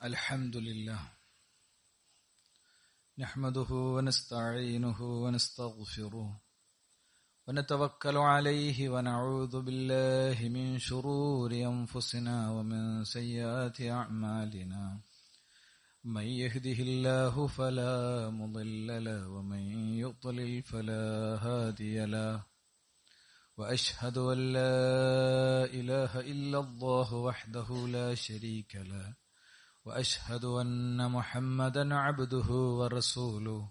الحمد لله نحمده ونستعينه ونستغفره ونتوكل عليه ونعوذ بالله من شرور أنفسنا ومن سيئات أعمالنا من يهده الله فلا مضل له ومن يضلل فلا هادي له وأشهد أن لا إله إلا الله وحده لا شريك له وأشهد أن محمدا عبده ورسوله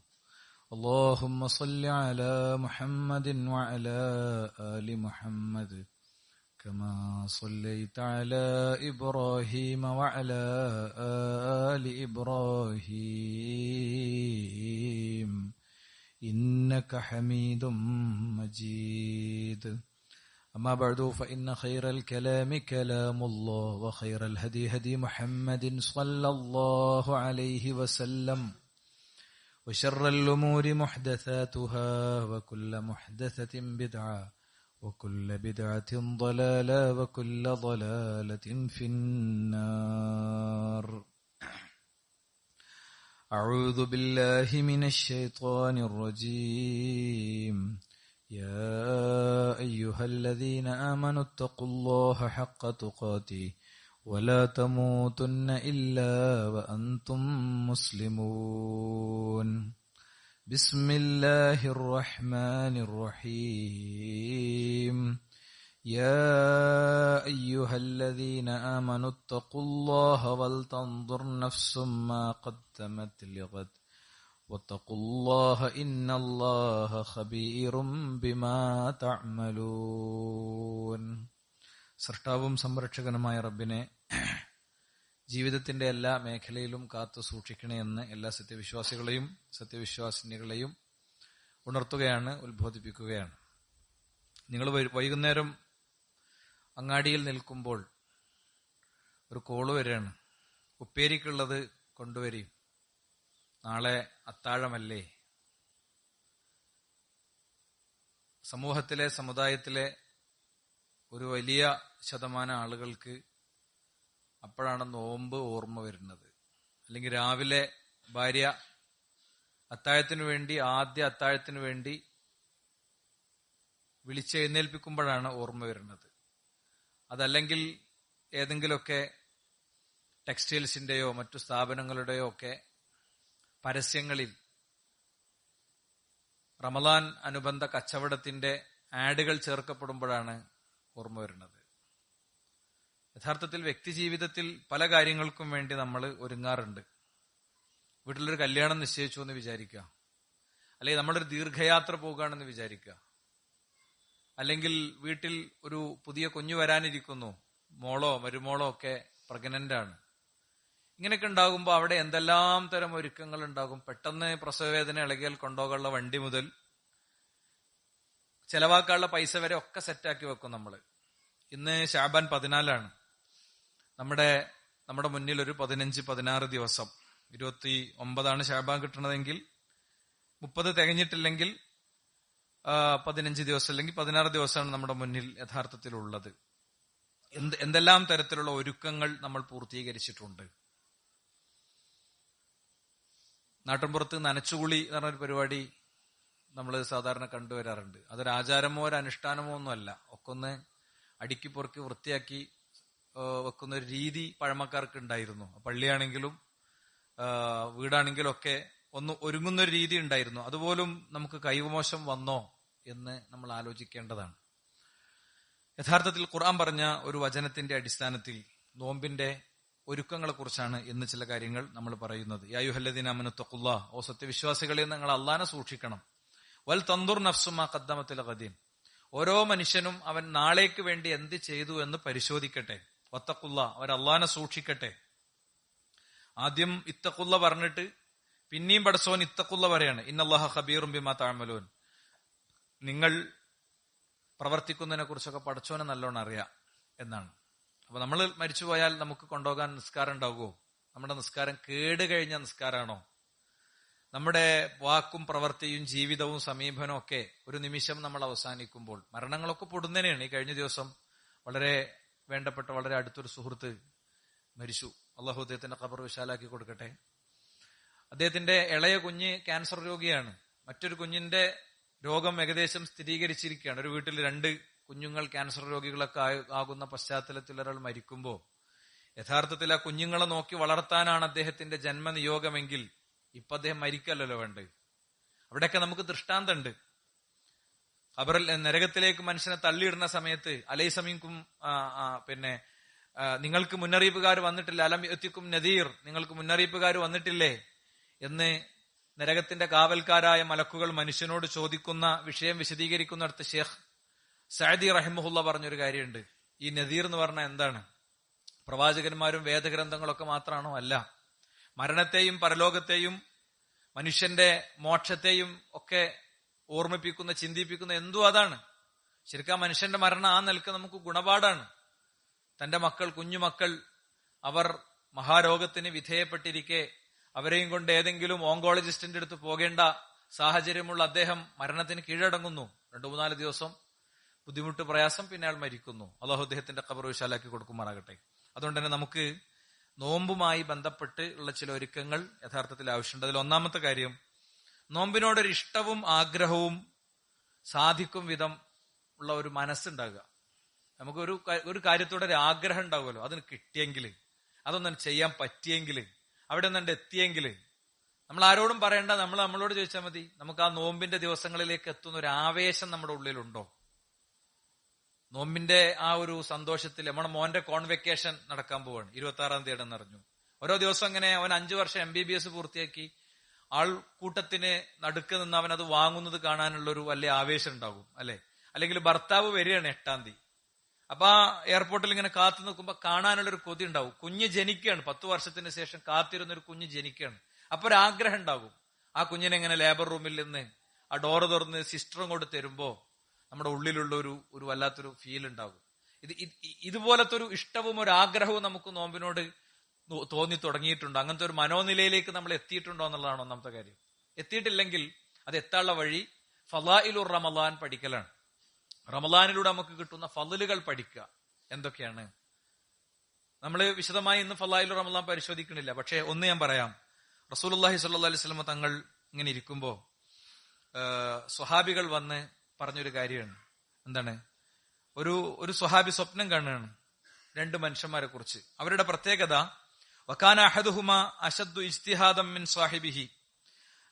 اللهم صل على محمد وعلى آل محمد كما صليت على إبراهيم وعلى آل إبراهيم إنك حميد مجيد أما بعد فإن خير الكلام كلام الله وخير الهدي هدي محمد صلى الله عليه وسلم وشر الأمور محدثاتها وكل محدثة بدعة وكل بدعة ضلالة وكل ضلالة في النار أعوذ بالله من الشيطان الرجيم يا أيها الذين آمنوا اتقوا الله حق تقاته ولا تموتن إلا وأنتم مسلمون بسم الله الرحمن الرحيم يا أيها الذين آمنوا اتقوا الله ولتنظر نفس ما قدمت لغد واتقوا الله إن الله خبير بما تعملون. സൃഷ്ടാവും സംരക്ഷകനുമായ റബ്ബിനെ ജീവിതത്തിന്റെ എല്ലാ മേഖലയിലും കാത്തു സൂക്ഷിക്കണേ എന്ന് എല്ലാ സത്യവിശ്വാസികളെയും സത്യവിശ്വാസിനികളെയും ഉണർത്തുകയാണ്, ഉത്ബോധിപ്പിക്കുകയാണ്. നിങ്ങൾ വൈകുന്നേരം അങ്ങാടിയിൽ നിൽക്കുമ്പോൾ ഒരു കോള് വരികയാണ്, ഉപ്പേരിക്കുള്ളത് കൊണ്ടുവരും, നാളെ അത്താഴമല്ലേ. സമൂഹത്തിലെ സമുദായത്തിലെ ഒരു വലിയ ശതമാനം ആളുകൾക്ക് അപ്പോഴാണ് നോമ്പ് ഓർമ്മ വരുന്നത്. അല്ലെങ്കിൽ രാവിലെ ഭാര്യ ആദ്യ അത്താഴത്തിനു വേണ്ടി വിളിച്ചെഴുന്നേൽപ്പിക്കുമ്പോഴാണ് ഓർമ്മ വരുന്നത്. അതല്ലെങ്കിൽ ഏതെങ്കിലുമൊക്കെ ടെക്സ്റ്റൈൽസിന്റെയോ മറ്റു സ്ഥാപനങ്ങളുടെയോ ഒക്കെ പരസ്യങ്ങളിൽ റമദാൻ അനുബന്ധ കച്ചവടത്തിന്റെ ആഡുകൾ ചേർക്കപ്പെടുമ്പോഴാണ് ഓർമ്മ വരുന്നത്. യഥാർത്ഥത്തിൽ വ്യക്തി ജീവിതത്തിൽ പല കാര്യങ്ങൾക്കും വേണ്ടി നമ്മൾ ഒരുങ്ങാറുണ്ട്. വീട്ടിലൊരു കല്യാണം നിശ്ചയിച്ചു എന്ന് വിചാരിക്കുക, അല്ലെങ്കിൽ നമ്മളൊരു ദീർഘയാത്ര പോകുകയാണെന്ന് വിചാരിക്കുക, അല്ലെങ്കിൽ വീട്ടിൽ ഒരു പുതിയ കുഞ്ഞു വരാനിരിക്കുന്നു, മോളോ മരുമോളോ ഒക്കെ പ്രഗ്നന്റ് ആണ്. ഇങ്ങനെയൊക്കെ ഉണ്ടാകുമ്പോൾ അവിടെ എന്തെല്ലാം തരം ഒരുക്കങ്ങൾ ഉണ്ടാകും. പെട്ടെന്ന് പ്രസവവേദന ഇളകിയാൽ കൊണ്ടുപോകാനുള്ള വണ്ടി മുതൽ ചെലവാക്കാനുള്ള പൈസ വരെ ഒക്കെ സെറ്റാക്കി വെക്കും നമ്മൾ. ഇന്ന് ശഅബാൻ 14 നമ്മുടെ മുന്നിൽ ഒരു 15-16 ദിവസം, 29 ശഅബാൻ കിട്ടണതെങ്കിൽ 30 തികഞ്ഞിട്ടില്ലെങ്കിൽ 15 ദിവസം അല്ലെങ്കിൽ 16 ദിവസമാണ് നമ്മുടെ മുന്നിൽ യഥാർത്ഥത്തിലുള്ളത്. എന്തെല്ലാം തരത്തിലുള്ള ഒരുക്കങ്ങൾ നമ്മൾ പൂർത്തീകരിച്ചിട്ടുണ്ട്. നാട്ടിൻപുറത്ത് നനച്ചുകുളി എന്ന് പറഞ്ഞൊരു പരിപാടി നമ്മൾ സാധാരണ കണ്ടുവരാറുണ്ട്. അതൊരു ആചാരമോ ഒരു അനുഷ്ഠാനമോ ഒന്നുമല്ല. ഒക്കെ ഒന്ന് അടുക്കി പൊറുക്കി വൃത്തിയാക്കി വെക്കുന്ന ഒരു രീതി പഴമക്കാർക്ക് ഉണ്ടായിരുന്നു. പള്ളിയാണെങ്കിലും വീടാണെങ്കിലും ഒക്കെ ഒന്ന് ഒരുങ്ങുന്ന ഒരു രീതി ഉണ്ടായിരുന്നു. അതുപോലും നമുക്ക് കൈമോശം വന്നോ എന്ന് നമ്മൾ ആലോചിക്കേണ്ടതാണ്. യഥാർത്ഥത്തിൽ ഖുർആൻ പറഞ്ഞ ഒരു വചനത്തിന്റെ അടിസ്ഥാനത്തിൽ നോമ്പിന്റെ ഒരുക്കങ്ങളെ കുറിച്ചാണ് ഇന്ന് ചില കാര്യങ്ങൾ നമ്മൾ പറയുന്നത്. യാ അയ്യുഹല്ലദീന ആമനൂ തഖുല്ലാഹ്, ഓ സത്യവിശ്വാസികളെ നിങ്ങൾ അല്ലാഹനെ സൂക്ഷിക്കണം. വൽ തൻദുർ നഫ്സു മാ ഖദ്ദമത് ലഗദീൻ, ഓരോ മനുഷ്യനും അവൻ നാളേക്ക് വേണ്ടി എന്ത് ചെയ്തു എന്ന് പരിശോധിക്കട്ടെ. വത്തഖുല്ലാഹ്, അവർ അല്ലാഹനെ സൂക്ഷിക്കട്ടെ. ആദ്യം ഇത്തഖുല്ല പറഞ്ഞിട്ട് പിന്നെയും പടച്ചോൻ ഇത്തഖുല്ല പറയാണ്, ഇന്നല്ലാഹ ഖബീറും ബിമാ തഅമലൂൻ, നിങ്ങൾ പ്രവർത്തിക്കുന്നതിനെ കുറിച്ചൊക്കെ പടച്ചോനെ നല്ലോണം അറിയാം എന്നാണ്. അപ്പൊ നമ്മൾ മരിച്ചുപോയാൽ നമുക്ക് കൊണ്ടുപോകാൻ നിസ്കാരം ഉണ്ടാകുമോ? നമ്മുടെ നിസ്കാരം കേട് കഴിഞ്ഞ നിസ്കാരമാണോ? നമ്മുടെ വാക്കും പ്രവൃത്തിയും ജീവിതവും സമീപനവും ഒക്കെ ഒരു നിമിഷം നമ്മൾ അവസാനിക്കുമ്പോൾ, മരണങ്ങളൊക്കെ പൊടുന്നതിനെയാണ്. ഈ കഴിഞ്ഞ ദിവസം വളരെ വേണ്ടപ്പെട്ട വളരെ അടുത്തൊരു സുഹൃത്ത് മരിച്ചു. അള്ളാഹു അദ്ദേഹത്തിന്റെ ഖബർ വിശാലാക്കി കൊടുക്കട്ടെ. അദ്ദേഹത്തിന്റെ ഇളയ കുഞ്ഞ് ക്യാൻസർ രോഗിയാണ്. മറ്റൊരു കുഞ്ഞിന്റെ രോഗം ഏകദേശം സ്ഥിരീകരിച്ചിരിക്കുകയാണ്. ഒരു വീട്ടിൽ 2 കുഞ്ഞുങ്ങൾ ക്യാൻസർ രോഗികളൊക്കെ ആകുന്ന പശ്ചാത്തലത്തിൽ ഒരാൾ മരിക്കുമ്പോൾ യഥാർത്ഥത്തിൽ ആ കുഞ്ഞുങ്ങളെ നോക്കി വളർത്താനാണ് അദ്ദേഹത്തിന്റെ ജന്മനിയോഗമെങ്കിൽ ഇപ്പൊ അദ്ദേഹം മരിക്കല്ലോ വേണ്ടത്. അവിടെയൊക്കെ നമുക്ക് ദൃഷ്ടാന്തമുണ്ട്. ഖബറിൽ നരകത്തിലേക്ക് മനുഷ്യനെ തള്ളിയിടുന്ന സമയത്ത് അലൈസമീൻകും നിങ്ങൾക്ക് മുന്നറിയിപ്പുകാർ വന്നിട്ടില്ല, അലം യത്തിക്കും നദീർ, നിങ്ങൾക്ക് മുന്നറിയിപ്പുകാർ വന്നിട്ടില്ലേ എന്ന് നരകത്തിന്റെ കാവൽക്കാരായ മലക്കുകൾ മനുഷ്യനോട് ചോദിക്കുന്ന വിഷയം വിശദീകരിക്കുന്നിടത്ത് ഷേഖ് സഅദി റഹിമഹുല്ല പറഞ്ഞൊരു കാര്യമുണ്ട്. ഈ നദീർ എന്ന് പറഞ്ഞാൽ എന്താണ്? പ്രവാചകന്മാരും വേദഗ്രന്ഥങ്ങളൊക്കെ മാത്രമാണോ? അല്ല. മരണത്തെയും പരലോകത്തെയും മനുഷ്യന്റെ മോക്ഷത്തെയും ഒക്കെ ഓർമ്മിപ്പിക്കുന്ന, ചിന്തിപ്പിക്കുന്ന എന്തും അതാണ്. ശരിക്കും മനുഷ്യന്റെ മരണം ആ നിലക്ക് നമുക്ക് ഗുണപാഠാണ്. തന്റെ മക്കൾ, കുഞ്ഞുമക്കൾ, അവർ മഹാരോഗത്തിന് വിധേയപ്പെട്ടിരിക്കെ അവരെയും കൊണ്ട് ഏതെങ്കിലും ഓങ്കോളജിസ്റ്റിന്റെ അടുത്ത് പോകേണ്ട സാഹചര്യമുള്ള അദ്ദേഹം മരണത്തിന് കീഴടങ്ങുന്നു. 2-3 ദിവസം ബുദ്ധിമുട്ട്, പ്രയാസം, പിന്നെ അയാൾ മരിക്കുന്നു. അല്ലാഹു അദ്ദേഹത്തിന്റെ ഖബർ വിശാലാക്കി കൊടുക്കുമാറാകട്ടെ. അതുകൊണ്ട് തന്നെ നമുക്ക് നോമ്പുമായി ബന്ധപ്പെട്ട് ഉള്ള ചില ഒരുക്കങ്ങൾ യഥാർത്ഥത്തിൽ ആവശ്യമുണ്ട്. അതിൽ ഒന്നാമത്തെ കാര്യം, നോമ്പിനോടൊരു ഇഷ്ടവും ആഗ്രഹവും സാധിക്കും വിധം ഉള്ള ഒരു മനസ്സുണ്ടാകുക. നമുക്ക് ഒരു കാര്യത്തോടെ ഒരു ആഗ്രഹം ഉണ്ടാവുമല്ലോ, അതിന് കിട്ടിയെങ്കിൽ, അതൊന്നും ചെയ്യാൻ പറ്റിയെങ്കിൽ, അവിടെ ഒന്നും എത്തിയെങ്കിൽ നമ്മൾ ആരോടും പറയേണ്ട, നമ്മളോട് ചോദിച്ചാൽ മതി. നമുക്ക് ആ നോമ്പിന്റെ ദിവസങ്ങളിലേക്ക് എത്തുന്ന ഒരു ആവേശം നമ്മുടെ ഉള്ളിലുണ്ടോ? നോമ്പിന്റെ ആ ഒരു സന്തോഷത്തിൽ നമ്മുടെ മോന്റെ കോൺവെക്കേഷൻ നടക്കാൻ പോവാണ്, 26-ാം തീയതി എന്നറിഞ്ഞു. ഓരോ ദിവസം അങ്ങനെ അവൻ 5 വർഷം MBBS പൂർത്തിയാക്കി ആൾക്കൂട്ടത്തിന് നടുക്ക് നിന്ന് അവൻ അത് വാങ്ങുന്നത് കാണാനുള്ളൊരു വലിയ ആവേശം ഉണ്ടാകും, അല്ലെ? അല്ലെങ്കിൽ ഭർത്താവ് വരികയാണ് 8-ാം തീയതി. അപ്പൊ ആ എയർപോർട്ടിൽ ഇങ്ങനെ കാത്തു നിൽക്കുമ്പോ കാണാനുള്ളൊരു കൊതി ഉണ്ടാവും. കുഞ്ഞ് ജനിക്കുകയാണ്, 10 വർഷത്തിന് ശേഷം കാത്തിരുന്നൊരു കുഞ്ഞ് ജനിക്കുകയാണ്. അപ്പൊ ഒരു ആഗ്രഹം ഉണ്ടാകും. ആ കുഞ്ഞിനെ ഇങ്ങനെ ലേബർ റൂമിൽ നിന്ന് ആ ഡോറ് തുറന്ന് സിസ്റ്ററും കൊണ്ട് തരുമ്പോ നമ്മുടെ ഉള്ളിലുള്ള ഒരു വല്ലാത്തൊരു ഫീൽ ഉണ്ടാകും. ഇതുപോലത്തെ ഒരു ഇഷ്ടവും ഒരു ആഗ്രഹവും നമുക്ക് നോമ്പിനോട് തോന്നി തുടങ്ങിയിട്ടുണ്ടോ? അങ്ങനത്തെ ഒരു മനോനിലയിലേക്ക് നമ്മൾ എത്തിയിട്ടുണ്ടോ എന്നുള്ളതാണ് ഒന്നാമത്തെ കാര്യം. എത്തിയിട്ടില്ലെങ്കിൽ അത് എത്താനുള്ള വഴി ഫളായിലുർ റമളാൻ പഠിക്കലാണ്. റമളാനിലൂടെ നമുക്ക് കിട്ടുന്ന ഫളലുകൾ പഠിക്കുക. എന്തൊക്കെയാണ്? നമ്മൾ വിശദമായി ഇന്ന് ഫളായിലുർ റമളാൻ പരിശോധിക്കണില്ല. പക്ഷെ ഒന്ന് ഞാൻ പറയാം. റസൂലുള്ളാഹി സ്വല്ലല്ലാഹു അലൈഹി വസല്ലം തങ്ങൾ ഇങ്ങനെ ഇരിക്കുമ്പോ സ്വഹാബികൾ വന്ന് പറഞ്ഞൊരു കാര്യമാണ്. എന്താണ്? ഒരു സ്വഹാബി സ്വപ്നം കാണുകയാണ് 2 മനുഷ്യന്മാരെ കുറിച്ച്. അവരുടെ പ്രത്യേകത, വകാന അഹദുഹുമ അശദ്ദു ഇജ്തിഹാദം മിൻ സാഹിബിഹി,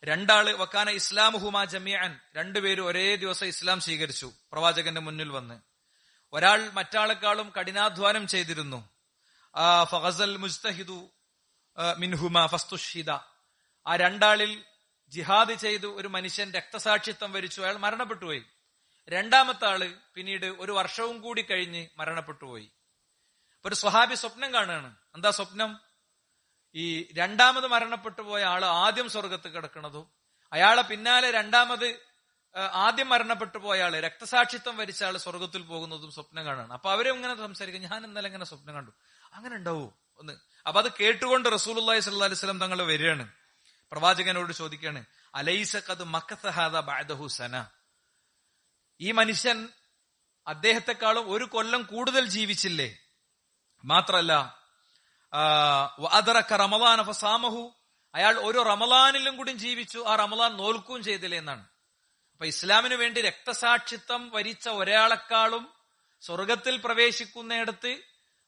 2 ആള് വകാന ഇസ്ലാമുഹുമ ജമീഅൻ, 2 പേരും ഒരേ ദിവസം ഇസ്ലാം സ്വീകരിച്ചു പ്രവാചകന്റെ മുന്നിൽ വന്ന്. ഒരാൾ മറ്റാളെക്കാളും കഠിനാധ്വാനം ചെയ്തിരുന്നു. ഫഗസൽ മുജ്തഹിദു മിൻഹുമ ഫസ്തുഷ്ഹിദ, ആ 2 ആളിൽ ജിഹാദ് ചെയ്തു ഒരു മനുഷ്യൻ രക്തസാക്ഷിത്വം വരിച്ചു, അയാൾ മരണപ്പെട്ടുപോയി. 2ാമത്തെ ആള് പിന്നീട് 1 വർഷവും കൂടി കഴിഞ്ഞ് മരണപ്പെട്ടുപോയി. ഒരു സ്വഹാബി സ്വപ്നം കാണുകയാണ്. എന്താ സ്വപ്നം? ഈ 2ാമത് മരണപ്പെട്ടു പോയ ആള് ആദ്യം സ്വർഗത്ത് കിടക്കുന്നതും അയാളെ പിന്നാലെ 2ാമത് ആദ്യം മരണപ്പെട്ടു പോയ ആള്, രക്തസാക്ഷിത്വം വരിച്ച ആള് സ്വർഗത്തിൽ പോകുന്നതും സ്വപ്നം കാണുകയാണ്. അപ്പൊ അവരും ഇങ്ങനെ സംസാരിക്കും, ഞാൻ ഇന്നലെ ഇങ്ങനെ സ്വപ്നം കണ്ടു, അങ്ങനെ ഉണ്ടാവോ ഒന്ന്. അപ്പൊ അത് കേട്ടുകൊണ്ട് റസൂലുള്ളാഹി സ്വല്ലല്ലാഹു അലൈഹി വസല്ലം തങ്ങൾ വരികയാണ്, പ്രവാചകനോട് ചോദിക്കുകയാണ്, അലൈസ ഖദ് മക്കസ ഹാദാ ബഅദഹു സന, ഈ മനുഷ്യൻ അദ്ദേഹത്തെക്കാളും 1 കൊല്ലം കൂടുതൽ ജീവിച്ചില്ലേ? മാത്രല്ല വഅദറക റമളാന ഫസാമഹു, അയാൾ 1 റമളാനിലും കൂടി ജീവിച്ചു, ആ റമളാൻ നോൽക്കുകയും ചെയ്തില്ലേ എന്നാണ്. അപ്പൊ ഇസ്ലാമിന് വേണ്ടി രക്തസാക്ഷിത്വം വരിച്ച ഒരാളെക്കാളും സ്വർഗത്തിൽ പ്രവേശിക്കുന്നിടത്ത്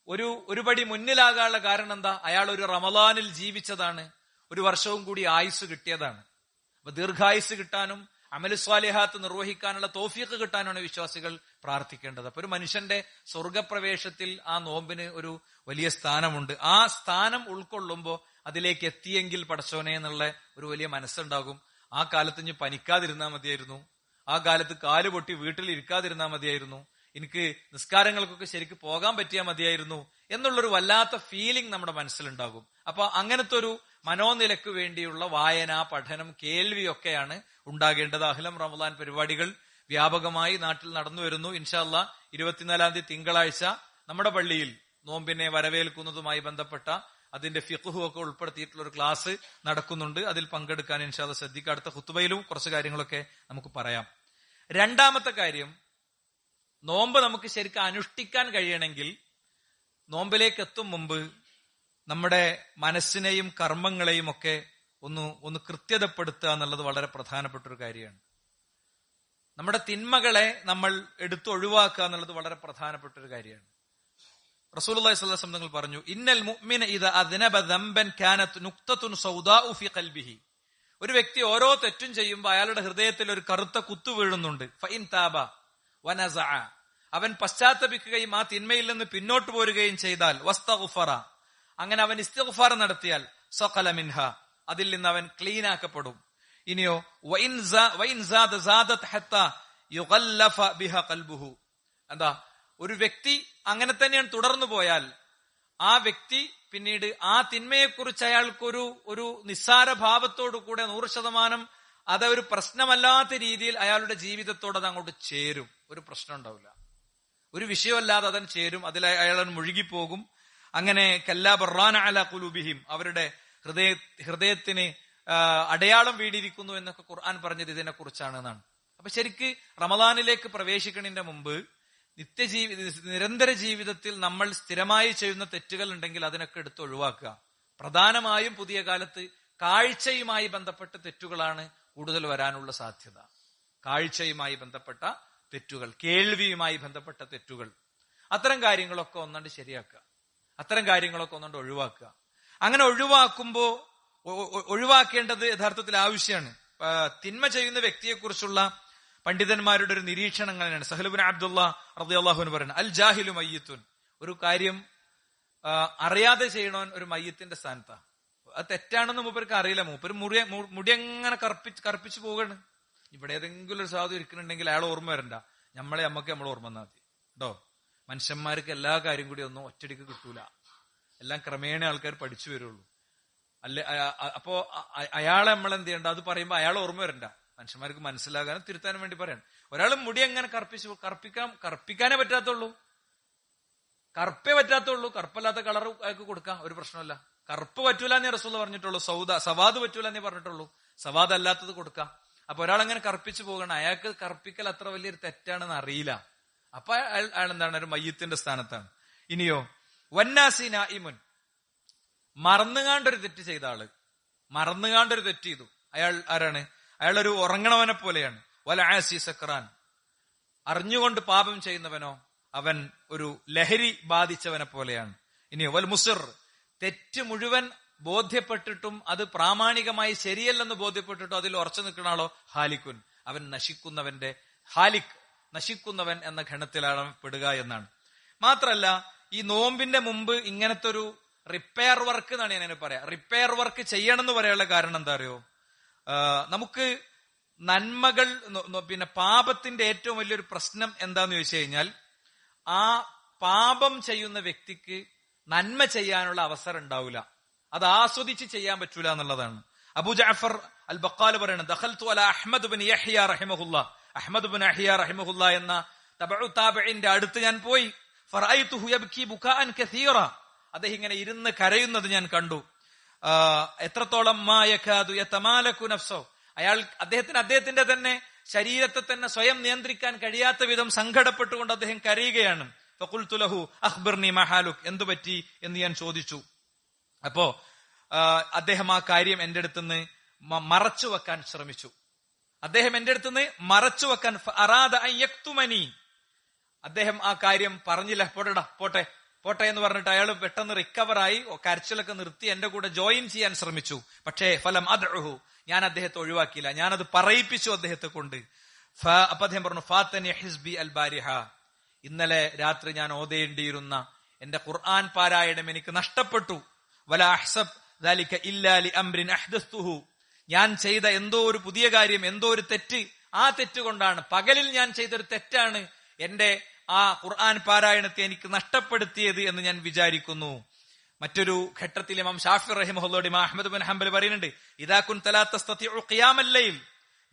ഒരു പടി മുന്നിലാകാനുള്ള കാരണം എന്താ? അയാൾ 1 റമളാനിൽ ജീവിച്ചതാണ്, 1 വർഷവും കൂടി ആയുസ് കിട്ടിയതാണ്. അപ്പൊ ദീർഘായുസ് കിട്ടാനും അമലു സ്വാലിഹാത്ത് നിർവഹിക്കാനുള്ള തൗഫീഖ് കിട്ടാനാണ് വിശ്വാസികൾ പ്രാർത്ഥിക്കേണ്ടത്. അപ്പൊ ഒരു മനുഷ്യന്റെ സ്വർഗപ്രവേശത്തിൽ ആ നോമ്പിന് ഒരു വലിയ സ്ഥാനമുണ്ട്. ആ സ്ഥാനം ഉൾക്കൊള്ളുമ്പോ അതിലേക്ക് എത്തിയെങ്കിൽ പടച്ചോനെ എന്നുള്ള ഒരു വലിയ മനസ്സുണ്ടാകും. ആ കാലത്ത് ഇനി പനിക്കാതിരുന്നാൽ മതിയായിരുന്നു, ആ കാലത്ത് കാല് പൊട്ടി വീട്ടിൽ ഇരിക്കാതിരുന്നാൽ മതിയായിരുന്നു, എനിക്ക് നിസ്കാരങ്ങൾക്കൊക്കെ ശരിക്ക് പോകാൻ പറ്റിയാൽ മതിയായിരുന്നു എന്നുള്ളൊരു വല്ലാത്ത ഫീലിംഗ് നമ്മുടെ മനസ്സിലുണ്ടാകും. അപ്പൊ അങ്ങനത്തെ ഒരു മനോനിലക്ക് വേണ്ടിയുള്ള വായന, പഠനം, കേൾവിയൊക്കെയാണ് ഉണ്ടാകേണ്ടത്. അഹ്ലം റമളാൻ പരിപാടികൾ വ്യാപകമായി നാട്ടിൽ നടന്നു വരുന്നു. ഇൻഷാ അല്ലാഹ് 24-ാം തീയതി തിങ്കളാഴ്ച നമ്മുടെ പള്ളിയിൽ നോമ്പിനെ വരവേൽക്കുന്നതുമായി ബന്ധപ്പെട്ട അതിന്റെ ഫിഖ്ഹു ഒക്കെ ഉൾപ്പെടുത്തിയിട്ടുള്ള ഒരു ക്ലാസ് നടക്കുന്നുണ്ട്. അതിൽ പങ്കെടുക്കാൻ ഇൻഷാ അല്ലാഹ് ശ്രദ്ധിക്കുക. അടുത്ത ഖുതുബയിലും കുറച്ച് കാര്യങ്ങളൊക്കെ നമുക്ക് പറയാം. 2ാമത്തെ കാര്യം, നോമ്പ് നമുക്ക് ശരിക്കും അനുഷ്ഠിക്കാൻ കഴിയണമെങ്കിൽ നോമ്പിലേക്ക് എത്തും മുമ്പ് നമ്മുടെ മനസ്സിനെയും കർമ്മങ്ങളെയും ഒക്കെ ഒന്ന് കൃത്യതപ്പെടുത്തുക എന്നുള്ളത് വളരെ പ്രധാനപ്പെട്ട ഒരു കാര്യമാണ്. നമ്മുടെ തിന്മകളെ നമ്മൾ ഒഴിവാക്കുക എന്നുള്ളത് വളരെ പ്രധാനപ്പെട്ട ഒരു കാര്യമാണ്. റസൂലുള്ളാഹി സ്വല്ലല്ലാഹു അലൈഹി വസല്ലം തങ്ങൾ പറഞ്ഞു, ഇന്നൽ മുഅ്മിന ഇദാ അദ്നബ ദംബൻ കാനത് നുക്തത്തുൻ സൗദാഉ ഫീ ഖൽബിഹി. ഒരു വ്യക്തി ഓരോ തെറ്റും ചെയ്യുമ്പോൾ അയാളുടെ ഹൃദയത്തിൽ ഒരു കറുത്ത കുത്തു വീഴുന്നുണ്ട്. ഫഇൻ താബ വനസഅ, അവൻ പശ്ചാത്തപിക്കുകയും ആ തിന്മയിൽ നിന്ന് പിന്നോട്ട് പോരുകയും ചെയ്താൽ, വസ്തഗ്ഫറ, അങ്ങനെ അവൻ ഇസ്തിഗ്ഫാർ നടത്തിയാൽ, സഖല മിൻഹ, അതിൽ നിന്ന് അവൻ ക്ലീൻ ആക്കപ്പെടും. ഇനിയോ വഇൻ സാദത് ഹത്താ യുഗല്ലഫ ബിഹ ഖൽബുഹു. എന്താ, ഒരു വ്യക്തി അങ്ങനെ തന്നെയാണ് തുടർന്നു പോയാൽ ആ വ്യക്തി പിന്നീട് ആ തിന്മയെക്കുറിച്ച് അയാൾക്കൊരു നിസ്സാര ഭാവത്തോടു കൂടെ 100% അതൊരു പ്രശ്നമല്ലാത്ത രീതിയിൽ അയാളുടെ ജീവിതത്തോട് അത് അങ്ങോട്ട് ചേരും. ഒരു പ്രശ്നം ഉണ്ടാവില്ല, ഒരു വിഷയമല്ലാതെ അതൻ ചേരും, അതിൽ അയാൾ മുഴുകിപ്പോകും. അങ്ങനെ കല്ലാ ബർറാന അലാ ഖുലൂബിഹിം, അവരുടെ ഹൃദയത്തിന് അടയാളം വീണിരിക്കുന്നു എന്നൊക്കെ ഖുർആൻ പറഞ്ഞത് ഇതിനെ കുറിച്ചാണ് എന്നാണ്. അപ്പൊ ശരിക്ക് റമദാനിലേക്ക് പ്രവേശിക്കുന്നതിന്റെ മുമ്പ് നിരന്തര ജീവിതത്തിൽ നമ്മൾ സ്ഥിരമായി ചെയ്യുന്ന തെറ്റുകൾ ഉണ്ടെങ്കിൽ അതിനൊക്കെ എടുത്ത് ഒഴിവാക്കുക. പ്രധാനമായും പുതിയ കാലത്ത് കാഴ്ചയുമായി ബന്ധപ്പെട്ട തെറ്റുകളാണ് കൂടുതൽ വരാനുള്ള സാധ്യത. കാഴ്ചയുമായി ബന്ധപ്പെട്ട തെറ്റുകൾ, കേൾവിയുമായി ബന്ധപ്പെട്ട തെറ്റുകൾ, അത്തരം കാര്യങ്ങളൊക്കെ ഒന്നുകൊണ്ട് ശരിയാക്കുക, അത്തരം കാര്യങ്ങളൊക്കെ ഒന്നുകൊണ്ട് ഒഴിവാക്കുക. അങ്ങനെ ഒഴിവാക്കേണ്ടത് യഥാർത്ഥത്തിൽ ആവശ്യമാണ്. തിന്മ ചെയ്യുന്ന വ്യക്തിയെക്കുറിച്ചുള്ള പണ്ഡിതന്മാരുടെ ഒരു നിരീക്ഷണം അങ്ങനെയാണ്. സഹൽ ഇബ്നു അബ്ദുല്ലാ റളിയല്ലാഹു അൻഹു പറയുന്നത്, അൽ ജാഹിലു മയ്യിത്തുൻ, ഒരു കാര്യം അറിയാതെ ചെയ്യണവൻ ഒരു മയ്യത്തിന്റെ സ്ഥാനത്താ. അത് തെറ്റാണെന്ന് മൂപ്പർക്ക് അറിയില്ല, മൂപ്പര് മുടി അങ്ങനെ കറുപ്പിച്ചു പോവുകയാണ്. ഇവിടെ ഏതെങ്കിലും ഒരു സാധു ഇരിക്കുന്നുണ്ടെങ്കിൽ അയാൾ ഓർമ്മ വരണ്ട, നമുക്ക് നമ്മൾ ഓർമ്മ വന്നാൽ മതി കേട്ടോ. മനുഷ്യന്മാർക്ക് എല്ലാ കാര്യം കൂടി ഒന്നും ഒറ്റടിക്ക് കിട്ടൂല, എല്ലാം ക്രമേണ ആൾക്കാർ പഠിച്ചു വരുള്ളൂ. അപ്പോ അയാളെ നമ്മൾ എന്ത് ചെയ്യണ്ട, അത് പറയുമ്പോ അയാൾ ഓർമ്മ വരണ്ട, മനുഷ്യന്മാർക്ക് മനസ്സിലാകാനും തിരുത്താനും വേണ്ടി പറയണം. ഒരാൾ മുടി എങ്ങനെ കറുപ്പിക്കാനേ പറ്റാത്തുള്ളൂ, കറുപ്പേ പറ്റാത്തുള്ളൂ. കറുപ്പല്ലാത്ത കളർ അയാൾക്ക് കൊടുക്കാം, ഒരു പ്രശ്നമല്ല. കറുപ്പ് പറ്റൂല എന്നേ റസൂൽ പറഞ്ഞിട്ടുള്ളൂ, സവാദ് പറ്റൂല എന്നേ പറഞ്ഞിട്ടുള്ളൂ, സവാദ് അല്ലാത്തത് കൊടുക്കാം. അപ്പൊ ഒരാളങ്ങനെ കറുപ്പിച്ചു പോകണം, അയാൾക്ക് കറുപ്പിക്കൽ അത്ര വലിയൊരു തെറ്റാണെന്ന് അറിയില്ല. അപ്പൊ അയാൾ എന്താണ്, ഒരു മയ്യത്തിന്റെ സ്ഥാനത്താണ്. ഇനിയോ വന്നാസി നായിമുൻ, മറന്നുകാണ്ടൊരു തെറ്റ് ചെയ്ത ആള്, മറന്നുകാണ്ടൊരു തെറ്റ് ചെയ്തു, അയാൾ ആരാണ്? അയാളൊരു ഉറങ്ങണവനെ പോലെയാണ്. വല ആസി സക്രാൻ, അറിഞ്ഞുകൊണ്ട് പാപം ചെയ്യുന്നവനോ അവൻ ഒരു ലഹരി ബാധിച്ചവനെ പോലെയാണ്. ഇനി വൽ മുസിർ, തെറ്റ് മുഴുവൻ ബോധ്യപ്പെട്ടിട്ടും അത് പ്രാമാണികമായി ശരിയല്ലെന്ന് ബോധ്യപ്പെട്ടിട്ടും അതിൽ ഉറച്ചു നിൽക്കുന്ന ആളോ ഹാലിക്കുൻ, അവൻ നശിക്കുന്നവൻ എന്ന ഗണത്തിലാണ് പെടുക എന്നാണ്. മാത്രല്ല ഈ നോമ്പിന്റെ മുമ്പ് ഇങ്ങനത്തെ ഒരു റിപ്പയർ വർക്ക് എന്നാണ് ഞാൻ പറയാം. റിപ്പയർ വർക്ക് ചെയ്യണം എന്ന് പറയാനുള്ള കാരണം എന്താ അറിയോ? നമുക്ക് നന്മകൾ, പിന്നെ പാപത്തിന്റെ ഏറ്റവും വലിയൊരു പ്രശ്നം എന്താന്ന് ചോദിച്ചു കഴിഞ്ഞാൽ, ആ പാപം ചെയ്യുന്ന വ്യക്തിക്ക് നന്മ ചെയ്യാനുള്ള അവസരം ഉണ്ടാവില്ല, അത് ആസ്വദിച്ച് ചെയ്യാൻ പറ്റൂല എന്നുള്ളതാണ്. അബൂ ജഅഫർ അൽ ബഖാൽ പറയുന്നത്, ദഖൽതു അലാ അഹ്മദ് ബിൻ യഹ്യ റഹിമഹുല്ലാ, അഹ്മദ് ബിൻ യഹ്യ റഹിമഹുല്ലാ എന്ന തബഉ താബഈന്റെ അടുത്ത് ഞാൻ പോയി. ഫറഅയ്തുഹു യബ്കി ബുകാഅൻ കസീറ, അദ്ദേഹം ഇങ്ങനെ ഇരുന്ന് കരയുന്നത് ഞാൻ കണ്ടു. എത്രത്തോളം മാ യകാദു യതമാലകു നഫ്സഹു, അദ്ദേഹത്തിന്റെ തന്നെ ശരീരത്തെ തന്നെ സ്വയം നിയന്ത്രിക്കാൻ കഴിയാത്ത വിധം സങ്കടപ്പെട്ടുകൊണ്ട് അദ്ദേഹം കരയുകയാണ്. ഫഖുൽതു ലഹു അഖ്ബിർനി മാ ഹാലുക്, എന്തു പറ്റി എന്ന് ഞാൻ ചോദിച്ചു. അപ്പോ അദ്ദേഹം ആ കാര്യം എന്റെ അടുത്തുനിന്ന് മറച്ചു വെക്കാൻ ശ്രമിച്ചു. അദ്ദേഹം എന്റെ അടുത്തുനിന്ന് മറച്ചു വെക്കാൻ, അറാദ അൻ യക്തുമനി, അദ്ദേഹം ആ കാര്യം പറഞ്ഞില്ല. പോട്ടെ എന്ന് പറഞ്ഞിട്ട് അയാൾ പെട്ടെന്ന് റിക്കവറായി കരച്ചിലൊക്കെ നിർത്തി എന്റെ കൂടെ ജോയിൻ ചെയ്യാൻ ശ്രമിച്ചു. പക്ഷേ ഫലം അദ്ഉഹു, ഞാൻ അദ്ദേഹത്തെ ഒഴിവാക്കിയില്ല, ഞാനത് പറയിപ്പിച്ചു അദ്ദേഹത്തെ കൊണ്ട്. അപ്പൊ അദ്ദേഹം പറഞ്ഞു, ഫാതനി ഹിസ്ബി അൽ ബാരിഹ, ഇന്നലെ രാത്രി ഞാൻ ഓതേണ്ടിയിരുന്ന എന്റെ ഖുർആൻ പാരായണം എനിക്ക് നഷ്ടപ്പെട്ടു. വല അഹ്സബ് ദാലിക ഇല്ലാ ലി അംറിൻ അഹ്ദസ്തുഹു, ഞാൻ ചെയ്ത എന്തോ ഒരു പുതിയ കാര്യം, എന്തോ ഒരു തെറ്റ്, ആ തെറ്റ് കൊണ്ടാണ്, പകലിൽ ഞാൻ ചെയ്തൊരു തെറ്റാണ് എന്റെ ആ ഖുർആൻ പാരായണത്തെ എനിക്ക് നഷ്ടപ്പെടുത്തിയത് എന്ന് ഞാൻ വിചാരിക്കുന്നു. മറ്റൊരു ഘട്ടത്തിൽ ഇമാം ഷാഫി റഹിമഹുല്ലാഹി ഇമാം അഹ്മദ് ബിൻ ഹംബൽ പറയുന്നുണ്ട്, ഇദാ കുൻത ലാ തസ്തതിഉ ഖിയാമൽ ലൈൽ,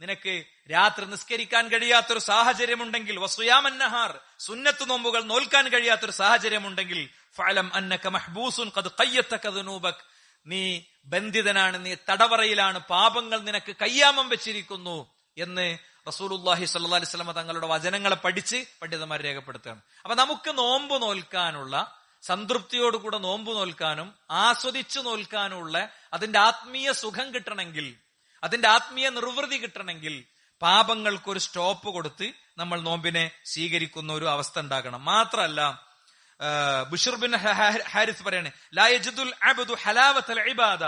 നിനക്ക് രാത്രി നിസ്കരിക്കാൻ കഴിയാത്തൊരു സാഹചര്യമുണ്ടെങ്കിൽ, വസിയാമൻ നഹാർ, സുന്നത്ത് നോമ്പുകൾ നോൽക്കാൻ കഴിയാത്തൊരു സാഹചര്യമുണ്ടെങ്കിൽ, ഫഅലം അന്നക മഹ്ബൂസുൻ ഖദ് ഖയ്യതക ദുനൂബക്, നീ ബന്ധിതനാണ്, നീ തടവറയിലാണ്, പാപങ്ങൾ നിനക്ക് കയ്യാമം വെച്ചിരിക്കുന്നു എന്ന് റസൂലുള്ളാഹി സ്വല്ലല്ലാഹി അലൈഹി വസല്ലം തങ്ങളുടെ വചനങ്ങളെ പഠിച്ച് പണ്ഡിതന്മാർ രേഖപ്പെടുത്തുകയാണ്. അപ്പൊ നമുക്ക് നോമ്പ് നോൽക്കാനുള്ള സംതൃപ്തിയോടുകൂടെ നോമ്പ് നോൽക്കാനും ആസ്വദിച്ചു നോൽക്കാനുമുള്ള അതിന്റെ ആത്മീയ സുഖം കിട്ടണമെങ്കിൽ, അതിന്റെ ആത്മീയ നിർവൃതി കിട്ടണമെങ്കിൽ പാപങ്ങൾക്കൊരു സ്റ്റോപ്പ് കൊടുത്ത് നമ്മൾ നോമ്പിനെ സ്വീകരിക്കുന്ന ഒരു അവസ്ഥ ഉണ്ടാകണം. മാത്രല്ല ബുഷർ ബിൻ ഹാരിസ് പറയാണ്, ലാ യജിദുൽ അബ്ദു ഹലാവത്തൽ ഇബാദ,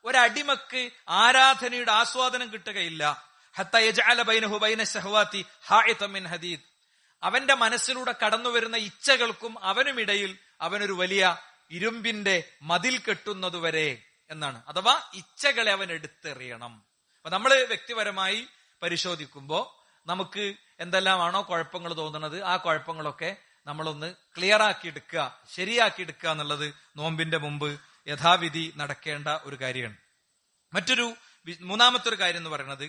ഒരടിമക്ക് ആരാധനയുടെ ആസ്വാദനം കിട്ടുകയില്ല, ഹത്താ യജ്അല ബൈനഹു ബൈന ശഹവാതി ഹായിതൻ മിൻ ഹദീദ്, അവന്റെ മനസ്സിലൂടെ കടന്നു വരുന്ന ഇച്ഛകൾക്കും അവനുമിടയിൽ അവനൊരു വലിയ ഇരുമ്പിന്റെ മതിൽ കെട്ടുന്നതുവരെ എന്നാണ്. അഥവാ ഇച്ഛകളെ അവൻ എടുത്തെറിയണം. അപ്പൊ നമ്മള് വ്യക്തിപരമായി പരിശോധിക്കുമ്പോ നമുക്ക് എന്തെല്ലാമാണോ കുഴപ്പങ്ങൾ തോന്നുന്നത്, ആ കുഴപ്പങ്ങളൊക്കെ നമ്മളൊന്ന് ക്ലിയർ ആക്കി എടുക്കുക, ശരിയാക്കി എടുക്കുക എന്നുള്ളത് നോമ്പിന്റെ മുമ്പ് യഥാവിധി നടക്കേണ്ട ഒരു കാര്യമാണ്. മൂന്നാമത്തെ ഒരു കാര്യം എന്ന് പറയുന്നത്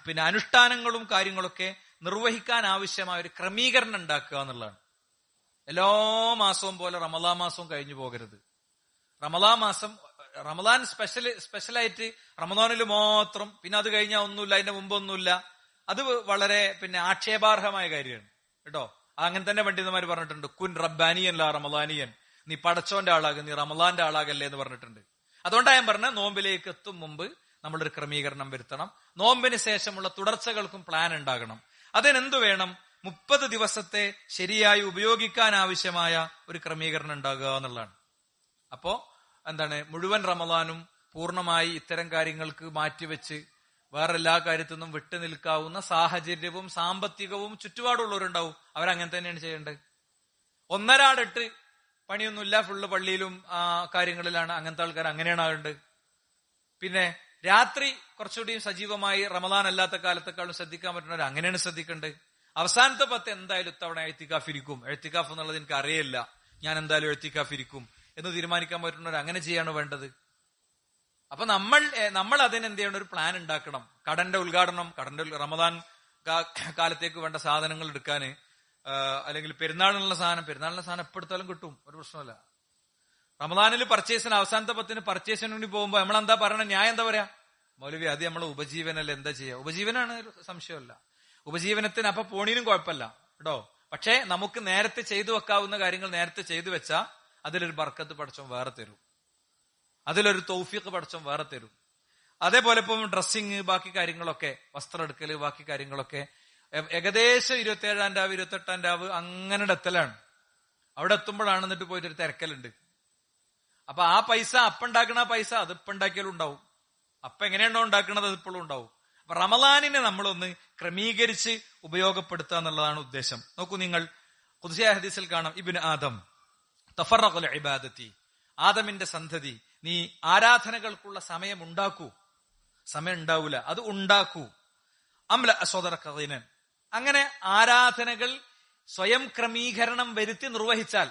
പിന്നെ അനുഷ്ഠാനങ്ങളും കാര്യങ്ങളൊക്കെ നിർവഹിക്കാൻ ആവശ്യമായ ഒരു ക്രമീകരണം ഉണ്ടാക്കുക എന്നുള്ളതാണ്. എല്ലാ മാസവും പോലെ റമദാൻ മാസവും കഴിഞ്ഞു പോകരുത്. റമദാൻ സ്പെഷ്യലായിട്ട് റമദാനിൽ മാത്രം, പിന്നെ അത് കഴിഞ്ഞാൽ ഒന്നുമില്ല, അതിന്റെ മുമ്പ് ഒന്നുമില്ല, അത് വളരെ ആക്ഷേപാർഹമായ കാര്യമാണ് കേട്ടോ. അങ്ങനെ തന്നെ പണ്ഡിതന്മാർ പറഞ്ഞിട്ടുണ്ട്, കുൻ റബ്ബാനിയൻ ലാ റമദാനിയൻ, നീ പടച്ചോന്റെ ആളാകും, നീ റമദാന്റെ ആളാകല്ലേ എന്ന് പറഞ്ഞിട്ടുണ്ട്. അതുകൊണ്ടാണ് ഞാൻ പറഞ്ഞ നോമ്പിലേക്ക് എത്തും മുമ്പ് നമ്മളൊരു ക്രമീകരണം വരുത്തണം. നോമ്പിന് ശേഷമുള്ള തുടർച്ചകൾക്കും പ്ലാൻ ഉണ്ടാകണം. അതിനെന്തു വേണം? 30 ദിവസത്തെ ശരിയായി ഉപയോഗിക്കാൻ ആവശ്യമായ ഒരു ക്രമീകരണം ഉണ്ടാകുക എന്നുള്ളതാണ്. അപ്പോ മുഴുവൻ റമദാനും പൂർണ്ണമായി ഇത്തരം കാര്യങ്ങൾക്ക് മാറ്റിവെച്ച് വേറെല്ലാ കാര്യത്തിൽ നിന്നും വിട്ടു നിൽക്കാവുന്ന സാഹചര്യവും സാമ്പത്തികവും ചുറ്റുപാടുള്ളവരുണ്ടാവും. അവരങ്ങനെ തന്നെയാണ് ചെയ്യേണ്ടത്. ഒന്നരാടിട്ട് പണിയൊന്നുമില്ല, ഫുള്ള് പള്ളിയിലും കാര്യങ്ങളിലാണ്, അങ്ങനത്തെ ആൾക്കാർ അങ്ങനെയാണ് ആകേണ്ടത്. പിന്നെ രാത്രി കുറച്ചുകൂടിയും സജീവമായി റമദാൻ അല്ലാത്ത കാലത്തെക്കാളും ശ്രദ്ധിക്കാൻ പറ്റുന്നവർ അങ്ങനെയാണ് ശ്രദ്ധിക്കേണ്ടത്. അവസാനത്തെ 10 എന്തായാലും ഇത്തവണ എഴുത്തിക്കാഫിരിക്കും, എഴുത്തിക്കാഫ് എന്നുള്ളത് എനിക്ക് അറിയില്ല, ഞാൻ എന്തായാലും എഴുത്തിക്കാഫിരിക്കും എന്ന് തീരുമാനിക്കാൻ പറ്റുന്നവർ അങ്ങനെ ചെയ്യാണ് വേണ്ടത്. അപ്പൊ നമ്മൾ അതിനെന്ത് ചെയ്യണം? ഒരു പ്ലാൻ ഉണ്ടാക്കണം. കടന്റെ ഉദ്ഘാടനം, റമദാൻ കാലത്തേക്ക് വേണ്ട സാധനങ്ങൾ എടുക്കാന്, അല്ലെങ്കിൽ പെരുന്നാളിനുള്ള സാധനം എപ്പോ എടുത്താലും കിട്ടും, ഒരു പ്രശ്നമല്ല. റമദാനിൽ പർച്ചേസിന് അവസാനത്തെ 10 പർച്ചേസിന് വേണ്ടി പോകുമ്പോ നമ്മളെന്താ പറയണ? ന്യായം എന്താ പറയാ? മൗലവി അത് നമ്മളെ ഉപജീവനല്ലേ, എന്താ ചെയ്യാ? ഉപജീവനാണ്, സംശയമല്ല. ഉപജീവനത്തിന് അപ്പൊ പോണീനും കുഴപ്പമില്ല കേട്ടോ. പക്ഷെ നമുക്ക് നേരത്തെ ചെയ്തു വെക്കാവുന്ന കാര്യങ്ങൾ നേരത്തെ ചെയ്തു വെച്ചാ അതിലൊരു ബർക്കത്ത് പടച്ചോൻ വേറെ തരും, അതിലൊരു തൗഫീഖ് പടച്ചോൻ വേറെ തരും. അതേപോലെ ഇപ്പം ഡ്രസ്സിങ്, ബാക്കി കാര്യങ്ങളൊക്കെ, വസ്ത്രം എടുക്കല്, ബാക്കി കാര്യങ്ങളൊക്കെ ഏകദേശം 27-ാം രാവ് 28-ാം രാവ് അങ്ങനെ എത്തലാണ്. അവിടെ എത്തുമ്പോഴാണ് എന്നിട്ട് പോയിട്ടൊരു തിരക്കലുണ്ട്. അപ്പൊ ആ പൈസ അപ്പുണ്ടാക്കണ പൈസ അതിപ്പുണ്ടാക്കിയാലും ഉണ്ടാവും, അപ്പൊ എങ്ങനെയാണോ ഉണ്ടാക്കണത് അതിപ്പോഴും ഉണ്ടാവും. അപ്പൊ റമദാനിനെ നമ്മളൊന്ന് ക്രമീകരിച്ച് ഉപയോഗപ്പെടുത്തുക എന്നുള്ളതാണ് ഉദ്ദേശം. നോക്കൂ നിങ്ങൾ, ഖുദ്സിയ ഹദീസിൽ കാണാം, ഇബ്നു ആദം തഫറഖൽ ഇബാദത്തി, ആദമിന്റെ സന്തതി, നീ ആരാധനകൾക്കുള്ള സമയം ഉണ്ടാക്കൂ. സമയം ഉണ്ടാവൂല, അത് ഉണ്ടാക്കൂ. അംല അസ്വദറഖീനൻ, അങ്ങനെ ആരാധനകൾ സ്വയം ക്രമീകരണം വരുത്തി നിർവഹിച്ചാൽ,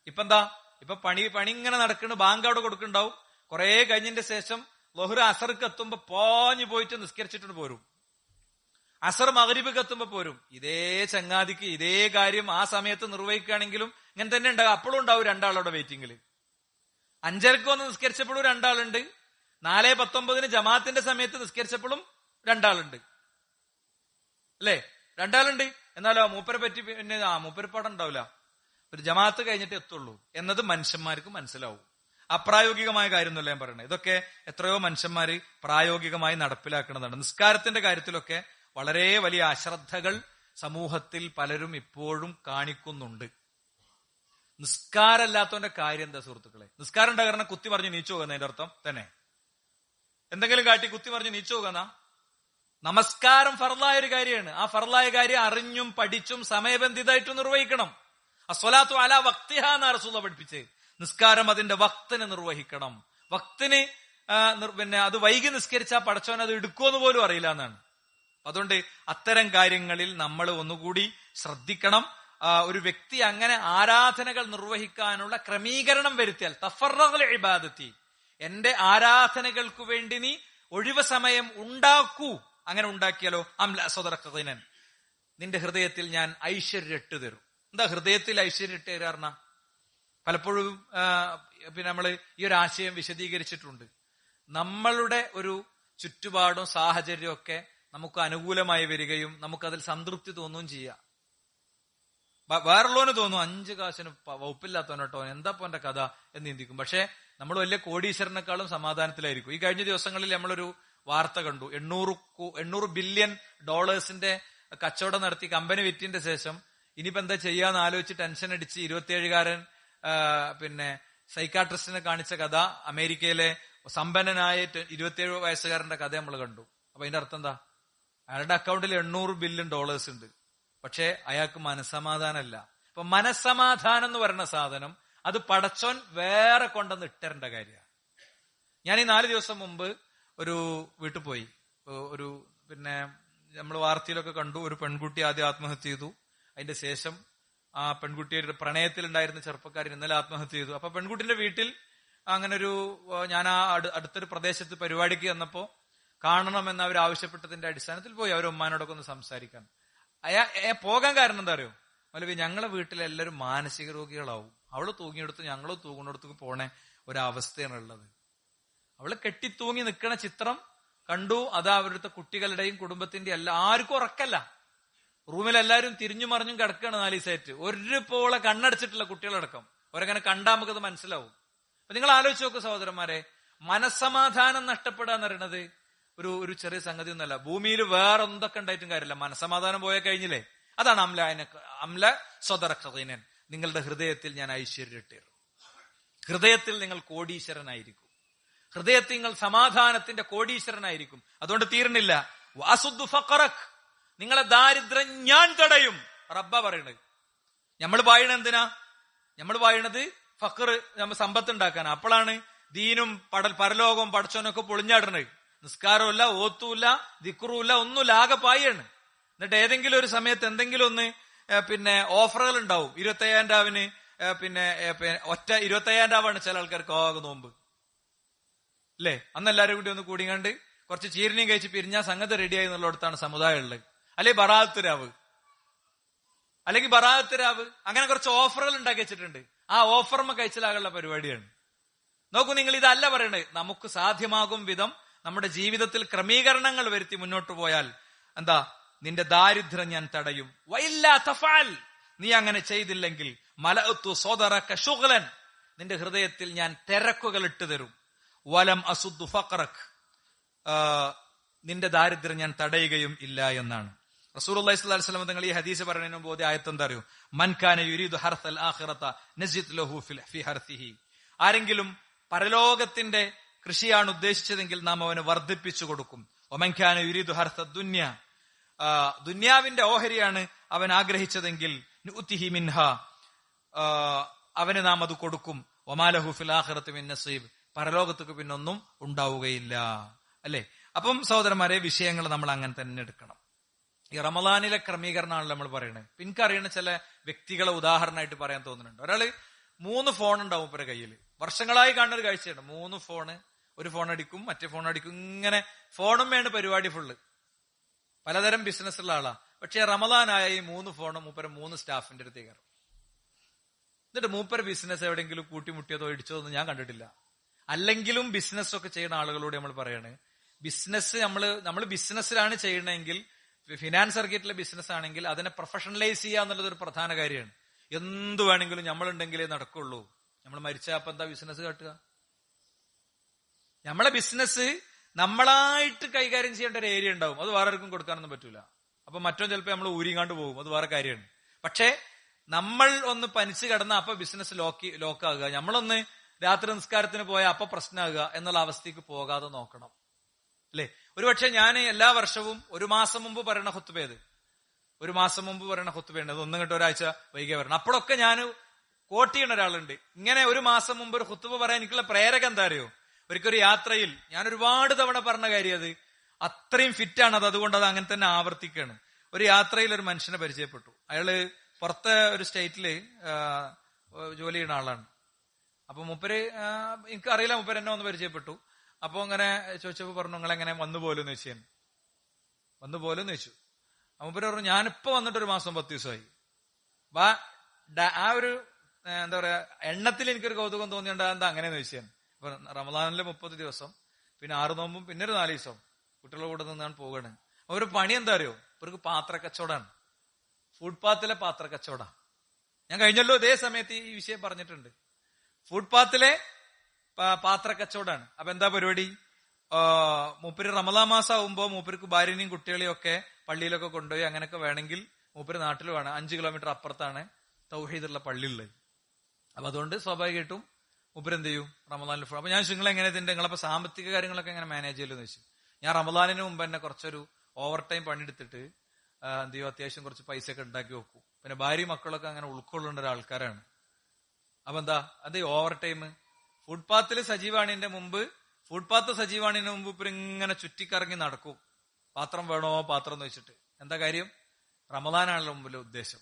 ഇപ്പൊ പണി ഇങ്ങനെ നടക്കണ്, ബാങ്ക് അവിടെ കൊടുക്കുന്നുണ്ടാവും, കുറെ കഴിഞ്ഞതിന്റെ ശേഷം ലൊഹ്റ് അസർക്ക് എത്തുമ്പോ പോഞ്ഞു പോയിട്ട് നിസ്കരിച്ചിട്ട് പോരും, അസർ മഗ്രിബിക്ക് എത്തുമ്പോ പോരും. ഇതേ ചങ്ങാതിക്ക് ഇതേ കാര്യം ആ സമയത്ത് നിർവഹിക്കുകയാണെങ്കിലും ഇങ്ങനെ തന്നെ ഉണ്ടാകും. അപ്പോഴും ഉണ്ടാവും രണ്ടാളവിടെ വെയിറ്റിംഗിൽ. 5:30 വന്ന് നിസ്കരിച്ചപ്പോഴും 2 ആളുണ്ട്, 4:19 ജമാഅത്തിന്റെ സമയത്ത് നിസ്കരിച്ചപ്പോഴും 2 ആളുണ്ട്, അല്ലേ? 2 ആളുണ്ട്. എന്നാലോ മൂപ്പരെ പറ്റി പിന്നെ മൂപ്പരപ്പാടം ഉണ്ടാവില്ല, ഒരു ജമാഅത്ത് കഴിഞ്ഞിട്ട് എത്തുള്ളൂ എന്നത് മനുഷ്യന്മാർക്ക് മനസ്സിലാവും. അപ്രായോഗികമായ കാര്യമൊന്നുമല്ല ഞാൻ പറയുന്നത്. ഇതൊക്കെ എത്രയോ മനുഷ്യന്മാര് പ്രായോഗികമായി നടപ്പിലാക്കുന്നതാണ്. നിസ്കാരത്തിന്റെ കാര്യത്തിലൊക്കെ വളരെ വലിയ അശ്രദ്ധകൾ സമൂഹത്തിൽ പലരും ഇപ്പോഴും കാണിക്കുന്നുണ്ട്. നിസ്കാരമില്ലാത്തവന്റെ കാര്യം എന്താ സുഹൃത്തുക്കളെ? നിസ്കാരം ഉണ്ടാകാരണം കുത്തി മറിഞ്ഞ് നീച്ചു പോകുന്നതിന്റെ അർത്ഥം തന്നെ എന്തെങ്കിലും കാട്ടി കുത്തി മറിഞ്ഞ് നീച്ചു പോകുന്ന. നമസ്കാരം ഫർളായ ഒരു കാര്യമാണ്. ആ ഫർളായ കാര്യം അറിഞ്ഞും പഠിച്ചും സമയബന്ധിതമായിട്ടും നിർവഹിക്കണം. അസ്വലാത്തു അലാ വക്തിഹ എന്ന റസൂൽ പഠിപ്പിച്ച്, നിസ്കാരം അതിന്റെ വക്തിന് നിർവഹിക്കണം. വക്തിന് പിന്നെ അത് വൈകി നിസ്കരിച്ചാൽ പടച്ചോൻ അത് എടുക്കുമെന്ന് പോലും അറിയില്ല എന്നാണ്. അതുകൊണ്ട് അത്തരം കാര്യങ്ങളിൽ നമ്മൾ ഒന്നുകൂടി ശ്രദ്ധിക്കണം. ഒരു വ്യക്തി അങ്ങനെ ആരാധനകൾ നിർവഹിക്കാനുള്ള ക്രമീകരണം വരുത്തിയാൽ, തഫറഖൽ ഇബാദത്തി, എന്റെ ആരാധനകൾക്ക് വേണ്ടി നീ ഒഴിവ് സമയം ഉണ്ടാക്കൂ. അങ്ങനെ ഉണ്ടാക്കിയാലോ അംല സദറഖീനൻ, നിന്റെ ഹൃദയത്തിൽ ഞാൻ ഐശ്വര്യം ഇട്ട് തരും. എന്താ ഹൃദയത്തിൽ ഐശ്വര്യം ഇട്ട് തരാർന്ന? പലപ്പോഴും പിന്നെ നമ്മൾ ഈ ഒരു ആശയം വിശദീകരിച്ചിട്ടുണ്ട്. നമ്മളുടെ ഒരു ചുറ്റുപാടും സാഹചര്യവും ഒക്കെ നമുക്ക് അനുകൂലമായി വരികയും നമുക്കതിൽ സംതൃപ്തി തോന്നുകയും ചെയ്യാം. വേറുള്ളവന് തോന്നും 5 കാശിന് വകുപ്പില്ലാത്തവനോട്ടോ എന്താ എന്റെ കഥ എന്ന് ചിന്തിക്കും. പക്ഷെ നമ്മൾ വലിയ കോടീശ്വരനേക്കാളും സമാധാനത്തിലായിരിക്കും. ഈ കഴിഞ്ഞ ദിവസങ്ങളിൽ നമ്മളൊരു വാർത്ത കണ്ടു. 800 ബില്യൺ ഡോളേഴ്സിന്റെ കച്ചവടം നടത്തി കമ്പനി വിറ്റിന്റെ ശേഷം ഇനിയിപ്പോ എന്താ ചെയ്യാന്ന് ആലോചിച്ച് ടെൻഷൻ അടിച്ച് 27-കാരൻ പിന്നെ സൈക്കാട്രിസ്റ്റിനെ കാണിച്ച കഥ, അമേരിക്കയിലെ സമ്പന്നനായ 27 വയസ്സുകാരന്റെ കഥ നമ്മൾ കണ്ടു. അപ്പൊ അതിന്റെ അർത്ഥം എന്താ? അയാളുടെ അക്കൗണ്ടിൽ 800 ബില്യൺ ഡോളേഴ്സ് ഉണ്ട്, പക്ഷെ അയാൾക്ക് മനസ്സമാധാനമല്ല. ഇപ്പൊ മനസ്സമാധാനം എന്ന് പറയുന്ന സാധനം അത് പടച്ചോൻ വേറെ കൊണ്ടുവന്ന് ഇട്ടേണ്ട കാര്യമാണ്. ഞാൻ ഈ 4 ദിവസം മുമ്പ് ഒരു വീട്ടിൽ പോയി. ഒരു പിന്നെ നമ്മൾ വാർത്തയിലൊക്കെ കണ്ടു, ഒരു പെൺകുട്ടി ആദ്യം ആത്മഹത്യ ചെയ്തു. അതിന്റെ ശേഷം ആ പെൺകുട്ടിയുടെ പ്രണയത്തിലുണ്ടായിരുന്ന ചെറുപ്പക്കാരൻ ഇന്നലെ ആത്മഹത്യ ചെയ്തു. അപ്പൊ പെൺകുട്ടിന്റെ വീട്ടിൽ അങ്ങനെ ഒരു ഞാൻ ആ അടുത്തൊരു പ്രദേശത്ത് പരിപാടിക്ക് വന്നപ്പോ കാണണമെന്ന് അവർ ആവശ്യപ്പെട്ടതിന്റെ അടിസ്ഥാനത്തിൽ പോയി. അവർ ഉമ്മാനോടൊക്കെ ഒന്ന് സംസാരിക്കാൻ പോകാൻ കാരണം എന്താ അറിയോ? മലവി ഞങ്ങളെ വീട്ടിലെല്ലാവരും മാനസിക രോഗികളാവും. അവള് തൂങ്ങിയെടുത്ത് ഞങ്ങളും തൂങ്ങുന്നിടത്തേക്ക് പോണേ ഒരവസ്ഥയാണ് ഉള്ളത്. അവള് കെട്ടിത്തൂങ്ങി നിൽക്കണ ചിത്രം കണ്ടു. അത് അവരുടെ കുട്ടികളുടെയും കുടുംബത്തിന്റെ ആർക്കും ഉറക്കല്ല. റൂമിലെല്ലാരും തിരിഞ്ഞു മറിഞ്ഞും കിടക്കുകയാണ് 4 ദിവസമായിട്ട്. ഒരു പോളെ കണ്ണടച്ചിട്ടുള്ള കുട്ടികളടക്കം. അവരങ്ങനെ കണ്ടാൽ നമുക്കത് മനസ്സിലാവും. അപ്പൊ നിങ്ങൾ ആലോചിച്ച് നോക്കൂ സഹോദരന്മാരെ, മനസ്സമാധാനം നഷ്ടപ്പെടുക എന്ന് പറയുന്നത് ഒരു ചെറിയ സംഗതി ഒന്നല്ല. ഭൂമിയിൽ വേറെ എന്തൊക്കെ ഉണ്ടായിട്ടും കാര്യമില്ല, മനസ്സമാധാനം പോയാൽ കഴിഞ്ഞില്ലേ. അതാണ് അംല സ്വതറഖീനൻ, നിങ്ങളുടെ ഹൃദയത്തിൽ ഞാൻ ഐശ്വര്യം ഇട്ടേറും. ഹൃദയത്തിൽ നിങ്ങൾ കോടീശ്വരനായിരിക്കും. ഹൃദയത്തിൽ നിങ്ങൾ സമാധാനത്തിന്റെ കോടീശ്വരനായിരിക്കും. അതുകൊണ്ട് തീർന്നില്ല. വാസുദ്ദു ഫഖറക്, നിങ്ങളെ ദാരിദ്ര്യം ഞാൻ തടയും. റബ്ബ പറയണത്. നമ്മൾ പായണത് എന്തിനാ? നമ്മൾ പായണത് ഫഖർ, നമ്മൾ സമ്പത്ത് ഉണ്ടാക്കാനാ. അപ്പോഴാണ് ദീനും പരലോകവും പടച്ചോനൊക്കെ പൊളിഞ്ഞാടണത്. നിസ്കാരമില്ല, ഓത്തുമില്ല, ദിക്റുമില്ല, ഒന്നുമില്ല, ആകെ പായാണ്. എന്നിട്ട് ഏതെങ്കിലും ഒരു സമയത്ത് എന്തെങ്കിലും ഒന്ന് പിന്നെ ഓഫറുകൾ ഉണ്ടാവും. 25,000 രാവിന് പിന്നെ ഒറ്റ 25,000 രാവാണ് ചില ആൾക്കാർക്ക് ആകെ നോമ്പ് അല്ലേ. അന്ന് എല്ലാവരും കൂടി ഒന്ന് കൂടിങ്ങാണ്ട് കുറച്ച് ചീരണിയും കഴിച്ച് പിരിഞ്ഞാൽ സംഗതി റെഡിയായി എന്നുള്ളിടത്താണ് സമുദായം ഉള്ളത്. അല്ലെങ്കിൽ ബറാഅത്ത് രാവ്, അങ്ങനെ കുറച്ച് ഓഫറുകൾ ഉണ്ടാക്കി വെച്ചിട്ടുണ്ട്. ആ ഓഫർമ കഴിച്ചിലാകുള്ള പരിപാടിയാണ്. നോക്കൂ, നിങ്ങൾ ഇതല്ല പറയണത്. നമുക്ക് സാധ്യമാകും വിധം നമ്മുടെ ജീവിതത്തിൽ ക്രമീകരണങ്ങൾ വരുത്തി മുന്നോട്ട് പോയാൽ എന്താ, നിന്റെ ദാരിദ്ര്യം ഞാൻ തടയും. വഇല്ലാ തഫഅൽ, നീ അങ്ങനെ ചെയ്തില്ലെങ്കിൽ മലഅതു സദറക ശുഗ്ലൻ, നിന്റെ ഹൃദയത്തിൽ ഞാൻ തിരക്കുകൾ ഇട്ടു തരും. വലം അസുദ്ദു ഫഖറക്, നിന്റെ ദാരിദ്ര്യം ഞാൻ തടയുകയും ഇല്ല എന്നാണ് റസൂലുള്ളാഹി സ്വല്ലല്ലാഹു അലൈഹി വസല്ലം തങ്ങൾ ഈ ഹദീസ് പറയുന്നതിന് മുമ്പ് ഓതിയ ആയത്ത് എന്താ അറിയോ? മൻ കാന യുരീദു ഹർസൽ ആഖിറത നസിദ് ലഹു ഫി ഹർസിഹി, ആരെങ്കിലും പരലോകത്തിന്റെ കൃഷിയാണ് ഉദ്ദേശിച്ചതെങ്കിൽ നാം അവന് വർദ്ധിപ്പിച്ചു കൊടുക്കും. വമൻ കാന യുരീദു ഹർസദ് ദുനിയ, ദുന്യാവിന്റെ ഓഹരിയാണ് അവൻ ആഗ്രഹിച്ചതെങ്കിൽ നുഅ്തിഹി മിൻഹ, അവന് നാം അത് കൊടുക്കും. വമാ ലഹു ഫിൽ ആഖിറതി മിൻ നസീബ്, പരലോകത്തേക്ക് പിന്നൊന്നും ഉണ്ടാവുകയില്ല. അല്ലെ? അപ്പം സഹോദരന്മാരെ, വിഷയങ്ങൾ നമ്മൾ അങ്ങനെ തന്നെ എടുക്കണം. ഈ റമദാനിലെ ക്രമീകരണമാണല്ലോ നമ്മൾ പറയുന്നത്. എനിക്കറിയുന്ന ചില വ്യക്തികളെ ഉദാഹരണമായിട്ട് പറയാൻ തോന്നുന്നുണ്ട്. ഒരാള് 3 ഫോൺ ഉണ്ടാവും ഇവരുടെ കയ്യിൽ. വർഷങ്ങളായി കാണുന്ന ഒരു കാഴ്ചയാണ്. 3 ഫോണ്, ഒരു ഫോൺ അടിക്കും, മറ്റേ ഫോൺ അടിക്കും, ഇങ്ങനെ ഫോണും വേണ്ട പരിപാടി ഫുള്ള്. പലതരം ബിസിനസ് ഉള്ള ആളാ. പക്ഷെ റമദാനായ ഈ 3 ഫോണും മൂപ്പര 3 സ്റ്റാഫിന്റെ അടുത്തേക്ക് കയറും. എന്നിട്ട് മൂപ്പര ബിസിനസ് എവിടെയെങ്കിലും കൂട്ടിമുട്ടിയതോ ഇടിച്ചതോ ഒന്നും ഞാൻ കണ്ടിട്ടില്ല. അല്ലെങ്കിലും ബിസിനസ് ഒക്കെ ചെയ്യുന്ന ആളുകളോട് നമ്മൾ പറയാണ്, ബിസിനസ് നമ്മൾ ബിസിനസ്സിലാണ് ചെയ്യണമെങ്കിൽ, ഫിനാൻസ് സർക്യൂട്ടിലെ ബിസിനസ് ആണെങ്കിൽ അതിനെ പ്രൊഫഷണലൈസ് ചെയ്യുക എന്നുള്ളത് ഒരു പ്രധാന കാര്യമാണ്. എന്ത് വേണമെങ്കിലും നമ്മളുണ്ടെങ്കിലേ നടക്കുള്ളൂ. നമ്മൾ മരിച്ചാൽ അപ്പൊ എന്താ ബിസിനസ് കാട്ടുക? നമ്മളെ ബിസിനസ് നമ്മളായിട്ട് കൈകാര്യം ചെയ്യേണ്ട ഒരു ഏരിയ ഉണ്ടാവും. അത് വേറെ ആർക്കും കൊടുക്കാനൊന്നും പറ്റൂല. അപ്പൊ മറ്റോ ചിലപ്പോൾ നമ്മൾ ഊരിങ്ങാണ്ട് പോകും. അത് വേറെ കാര്യമാണ്. പക്ഷെ നമ്മൾ ഒന്ന് പനിച്ചു കിടന്ന അപ്പൊ ബിസിനസ് ലോക്കാകുക, നമ്മളൊന്ന് രാത്രി നിസ്കാരത്തിന് പോയാൽ അപ്പൊ പ്രശ്നമാകുക എന്നുള്ള അവസ്ഥയ്ക്ക് പോകാതെ നോക്കണം. അല്ലെ? ഒരുപക്ഷെ ഞാൻ എല്ലാ വർഷവും 1 മാസം മുമ്പ് പറയുന്ന ഖുത്ബേത്, 1 മാസം മുമ്പ് പറയുന്ന ഖുത്ബയുണ്ട്, അത് ഒന്നും കിട്ടും ഒരാഴ്ച വൈകിയ വരണം. അപ്പോഴൊക്കെ ഞാൻ കോട്ട് ചെയ്യുന്ന ഒരാളുണ്ട്. ഇങ്ങനെ 1 മാസം മുമ്പ് ഒരു ഖുത്ബ പറയാൻ എനിക്കുള്ള പ്രേരക എന്താ അറിയോ? ഒരിക്കലും യാത്രയിൽ ഞാൻ ഒരുപാട് തവണ പറഞ്ഞ കാര്യം, അത് അത്രയും ഫിറ്റാണ് അത്. അതുകൊണ്ട് അത് അങ്ങനെ തന്നെ ആവർത്തിക്കുകയാണ്. ഒരു യാത്രയിൽ ഒരു മനുഷ്യനെ പരിചയപ്പെട്ടു. അയാള് പുറത്തെ ഒരു സ്റ്റേറ്റില് ജോലി ചെയ്യുന്ന ആളാണ്. അപ്പൊ മൂപ്പര്, എനിക്കറിയില്ല, മൂപ്പര് എന്നെ ഒന്ന് പരിചയപ്പെട്ടു. അപ്പൊ അങ്ങനെ ചോദിച്ചപ്പോ പറഞ്ഞു, നിങ്ങളെങ്ങനെ വന്നു പോലും എന്ന് വെച്ചു. വന്നു പോലും എന്ന് വെച്ചു. മൂപ്പര് പറഞ്ഞു, ഞാനിപ്പോ വന്നിട്ട് 1 മാസം 10 ദിവസമായി. ആ ഒരു എന്താ പറയാ, എണ്ണത്തിൽ എനിക്കൊരു കൗതുകം തോന്നിയുണ്ട്. എന്താ അങ്ങനെയെന്ന് വെച്ചാൽ, ഇപ്പൊ റമദാനിലെ 30 ദിവസം, പിന്നെ 6 നോമ്പും, പിന്നെ ഒരു 4 ദിവസം കുട്ടികളുടെ കൂടെ നിന്നാണ് പോവുകയാണ്. ഒരു പണി എന്താ അറിയോ? ഇവർക്ക് പാത്ര കച്ചവടമാണ്. ഫുട്പാത്തിലെ പാത്ര കച്ചവടം. ഞാൻ കഴിഞ്ഞല്ലോ ഇതേ സമയത്ത് ഈ വിഷയം പറഞ്ഞിട്ടുണ്ട്. ഫുട്പാത്തിലെ പാത്ര കച്ചവടമാണ്. അപ്പൊ എന്താ പരിപാടി? മൂപ്പര് റമദാൻ മാസം ആവുമ്പോ മൂപ്പർക്ക് ഭാര്യനെയും കുട്ടികളെയും ഒക്കെ പള്ളിയിലൊക്കെ കൊണ്ടുപോയി അങ്ങനെയൊക്കെ വേണമെങ്കിൽ മൂപ്പര് നാട്ടിൽ വേണം. 5 കിലോമീറ്റർ അപ്പുറത്താണ് തൗഹീദുള്ള പള്ളിയുള്ളത്. അപ്പൊ അതുകൊണ്ട് സ്വാഭാവികമായിട്ടും മൂപ്പര് എന്ത് ചെയ്യും? റമദാനിൽ. അപ്പൊ ഞാൻ നിങ്ങൾ എങ്ങനെ ഇതിന്റെ നിങ്ങളപ്പോ സാമ്പത്തിക കാര്യങ്ങളൊക്കെ എങ്ങനെ മാനേജ് ചെയ്യലെന്ന് വെച്ചു. ഞാൻ റമദാനിന് മുമ്പ് തന്നെ കുറച്ചൊരു ഓവർ ടൈം പണിയെടുത്തിട്ട് എന്ത് ചെയ്യും, അത്യാവശ്യം കുറച്ച് പൈസ ഒക്കെ ഉണ്ടാക്കി വെക്കും. പിന്നെ ഭാര്യ മക്കളൊക്കെ അങ്ങനെ ഉൾക്കൊള്ളേണ്ട ഒരാൾക്കാരാണ്. അപ്പൊ എന്താ അത് ഓവർ ടൈം ഫുട്പാത്തിൽ സജീവാണിന്റെ മുമ്പ് ഇപ്പൊ ഇങ്ങനെ ചുറ്റിക്കറങ്ങി നടക്കും. പാത്രം വേണോ പാത്രം എന്ന് വെച്ചിട്ട്. എന്താ കാര്യം? റമദാനാണല്ലോ മുമ്പിലെ ഉദ്ദേശം.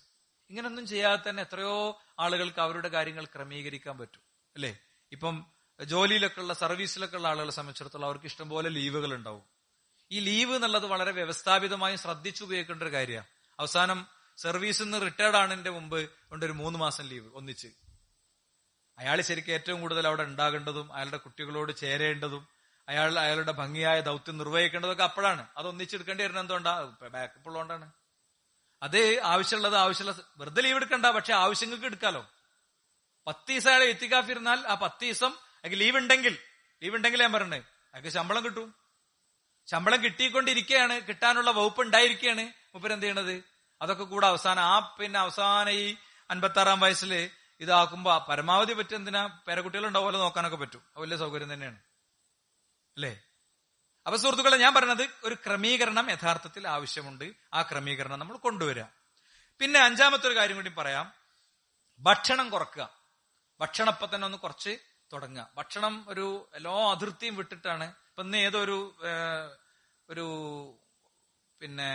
ഇങ്ങനൊന്നും ചെയ്യാതെ തന്നെ എത്രയോ ആളുകൾക്ക് അവരുടെ കാര്യങ്ങൾ ക്രമീകരിക്കാൻ പറ്റും, അല്ലേ? ഇപ്പം ജോലിയിലൊക്കെ ഉള്ള, സർവീസിലൊക്കെ ഉള്ള ആളുകളെ സംബന്ധിച്ചിടത്തോളം അവർക്ക് ഇഷ്ടംപോലെ ലീവുകൾ ഉണ്ടാവും. ഈ ലീവ് എന്നുള്ളത് വളരെ വ്യവസ്ഥാപിതമായും ശ്രദ്ധിച്ചുപയോഗിക്കേണ്ട ഒരു കാര്യമാണ്. അവസാനം സർവീസിൽ നിന്ന് റിട്ടയർഡ് ആണിന്റെ മുമ്പ് കൊണ്ട് ഒരു 3 മാസം ലീവ് ഒന്നിച്ച്. അയാൾ ശരിക്കും ഏറ്റവും കൂടുതൽ അവിടെ ഉണ്ടാകേണ്ടതും അയാളുടെ കുട്ടികളോട് ചേരേണ്ടതും അയാളുടെ ഭംഗിയായ ദൗത്യം നിർവഹിക്കേണ്ടതൊക്കെ അപ്പോഴാണ്. അത് ഒന്നിച്ചെടുക്കേണ്ടി വരുന്നത് എന്തുകൊണ്ടാ? ബാക്കപ്പ് ഉള്ളതുകൊണ്ടാണ്. അത് ആവശ്യമുള്ളത് വെറുതെ ലീവ് എടുക്കണ്ട, പക്ഷെ ആവശ്യങ്ങൾക്ക് എടുക്കാലോ. 10 ദിവസം അയാൾ എത്തിക്കാഫ് ഇരുന്നാൽ ആ 10 ദിവസം അയാൾക്ക് ലീവ് ഉണ്ടെങ്കിൽ ഞാൻ പറഞ്ഞേ അയാൾക്ക് ശമ്പളം കിട്ടും. ശമ്പളം കിട്ടിക്കൊണ്ടിരിക്കുകയാണ്, കിട്ടാനുള്ള വകുപ്പ് ഉണ്ടായിരിക്കുകയാണ്. മൂപ്പരെന്ത് ചെയ്യണത്? അതൊക്കെ കൂടെ അവസാനം ഈ 56-ാം വയസ്സിൽ ഇതാക്കുമ്പോ പരമാവധി പറ്റും. എന്തിനാ? പേരക്കുട്ടികളുണ്ടാവുമല്ലോ, നോക്കാനൊക്കെ പറ്റും. വലിയ സൗകര്യം തന്നെയാണ്, അല്ലേ? അപ്പൊ സുഹൃത്തുക്കളെ, ഞാൻ പറഞ്ഞത് ഒരു ക്രമീകരണം യഥാർത്ഥത്തിൽ ആവശ്യമുണ്ട്. ആ ക്രമീകരണം നമ്മൾ കൊണ്ടുവരിക. പിന്നെ 5-ാമത്തെ ഒരു കാര്യം കൂടി പറയാം. ഭക്ഷണം കുറക്കുക. ഭക്ഷണപ്പം തന്നെ ഒന്ന് കുറച്ച് തുടങ്ങുക. ഭക്ഷണം ഒരു എല്ലാ അതിർത്തിയും വിട്ടിട്ടാണ്. ഇപ്പൊ ഇന്ന് ഏതൊരു പിന്നെ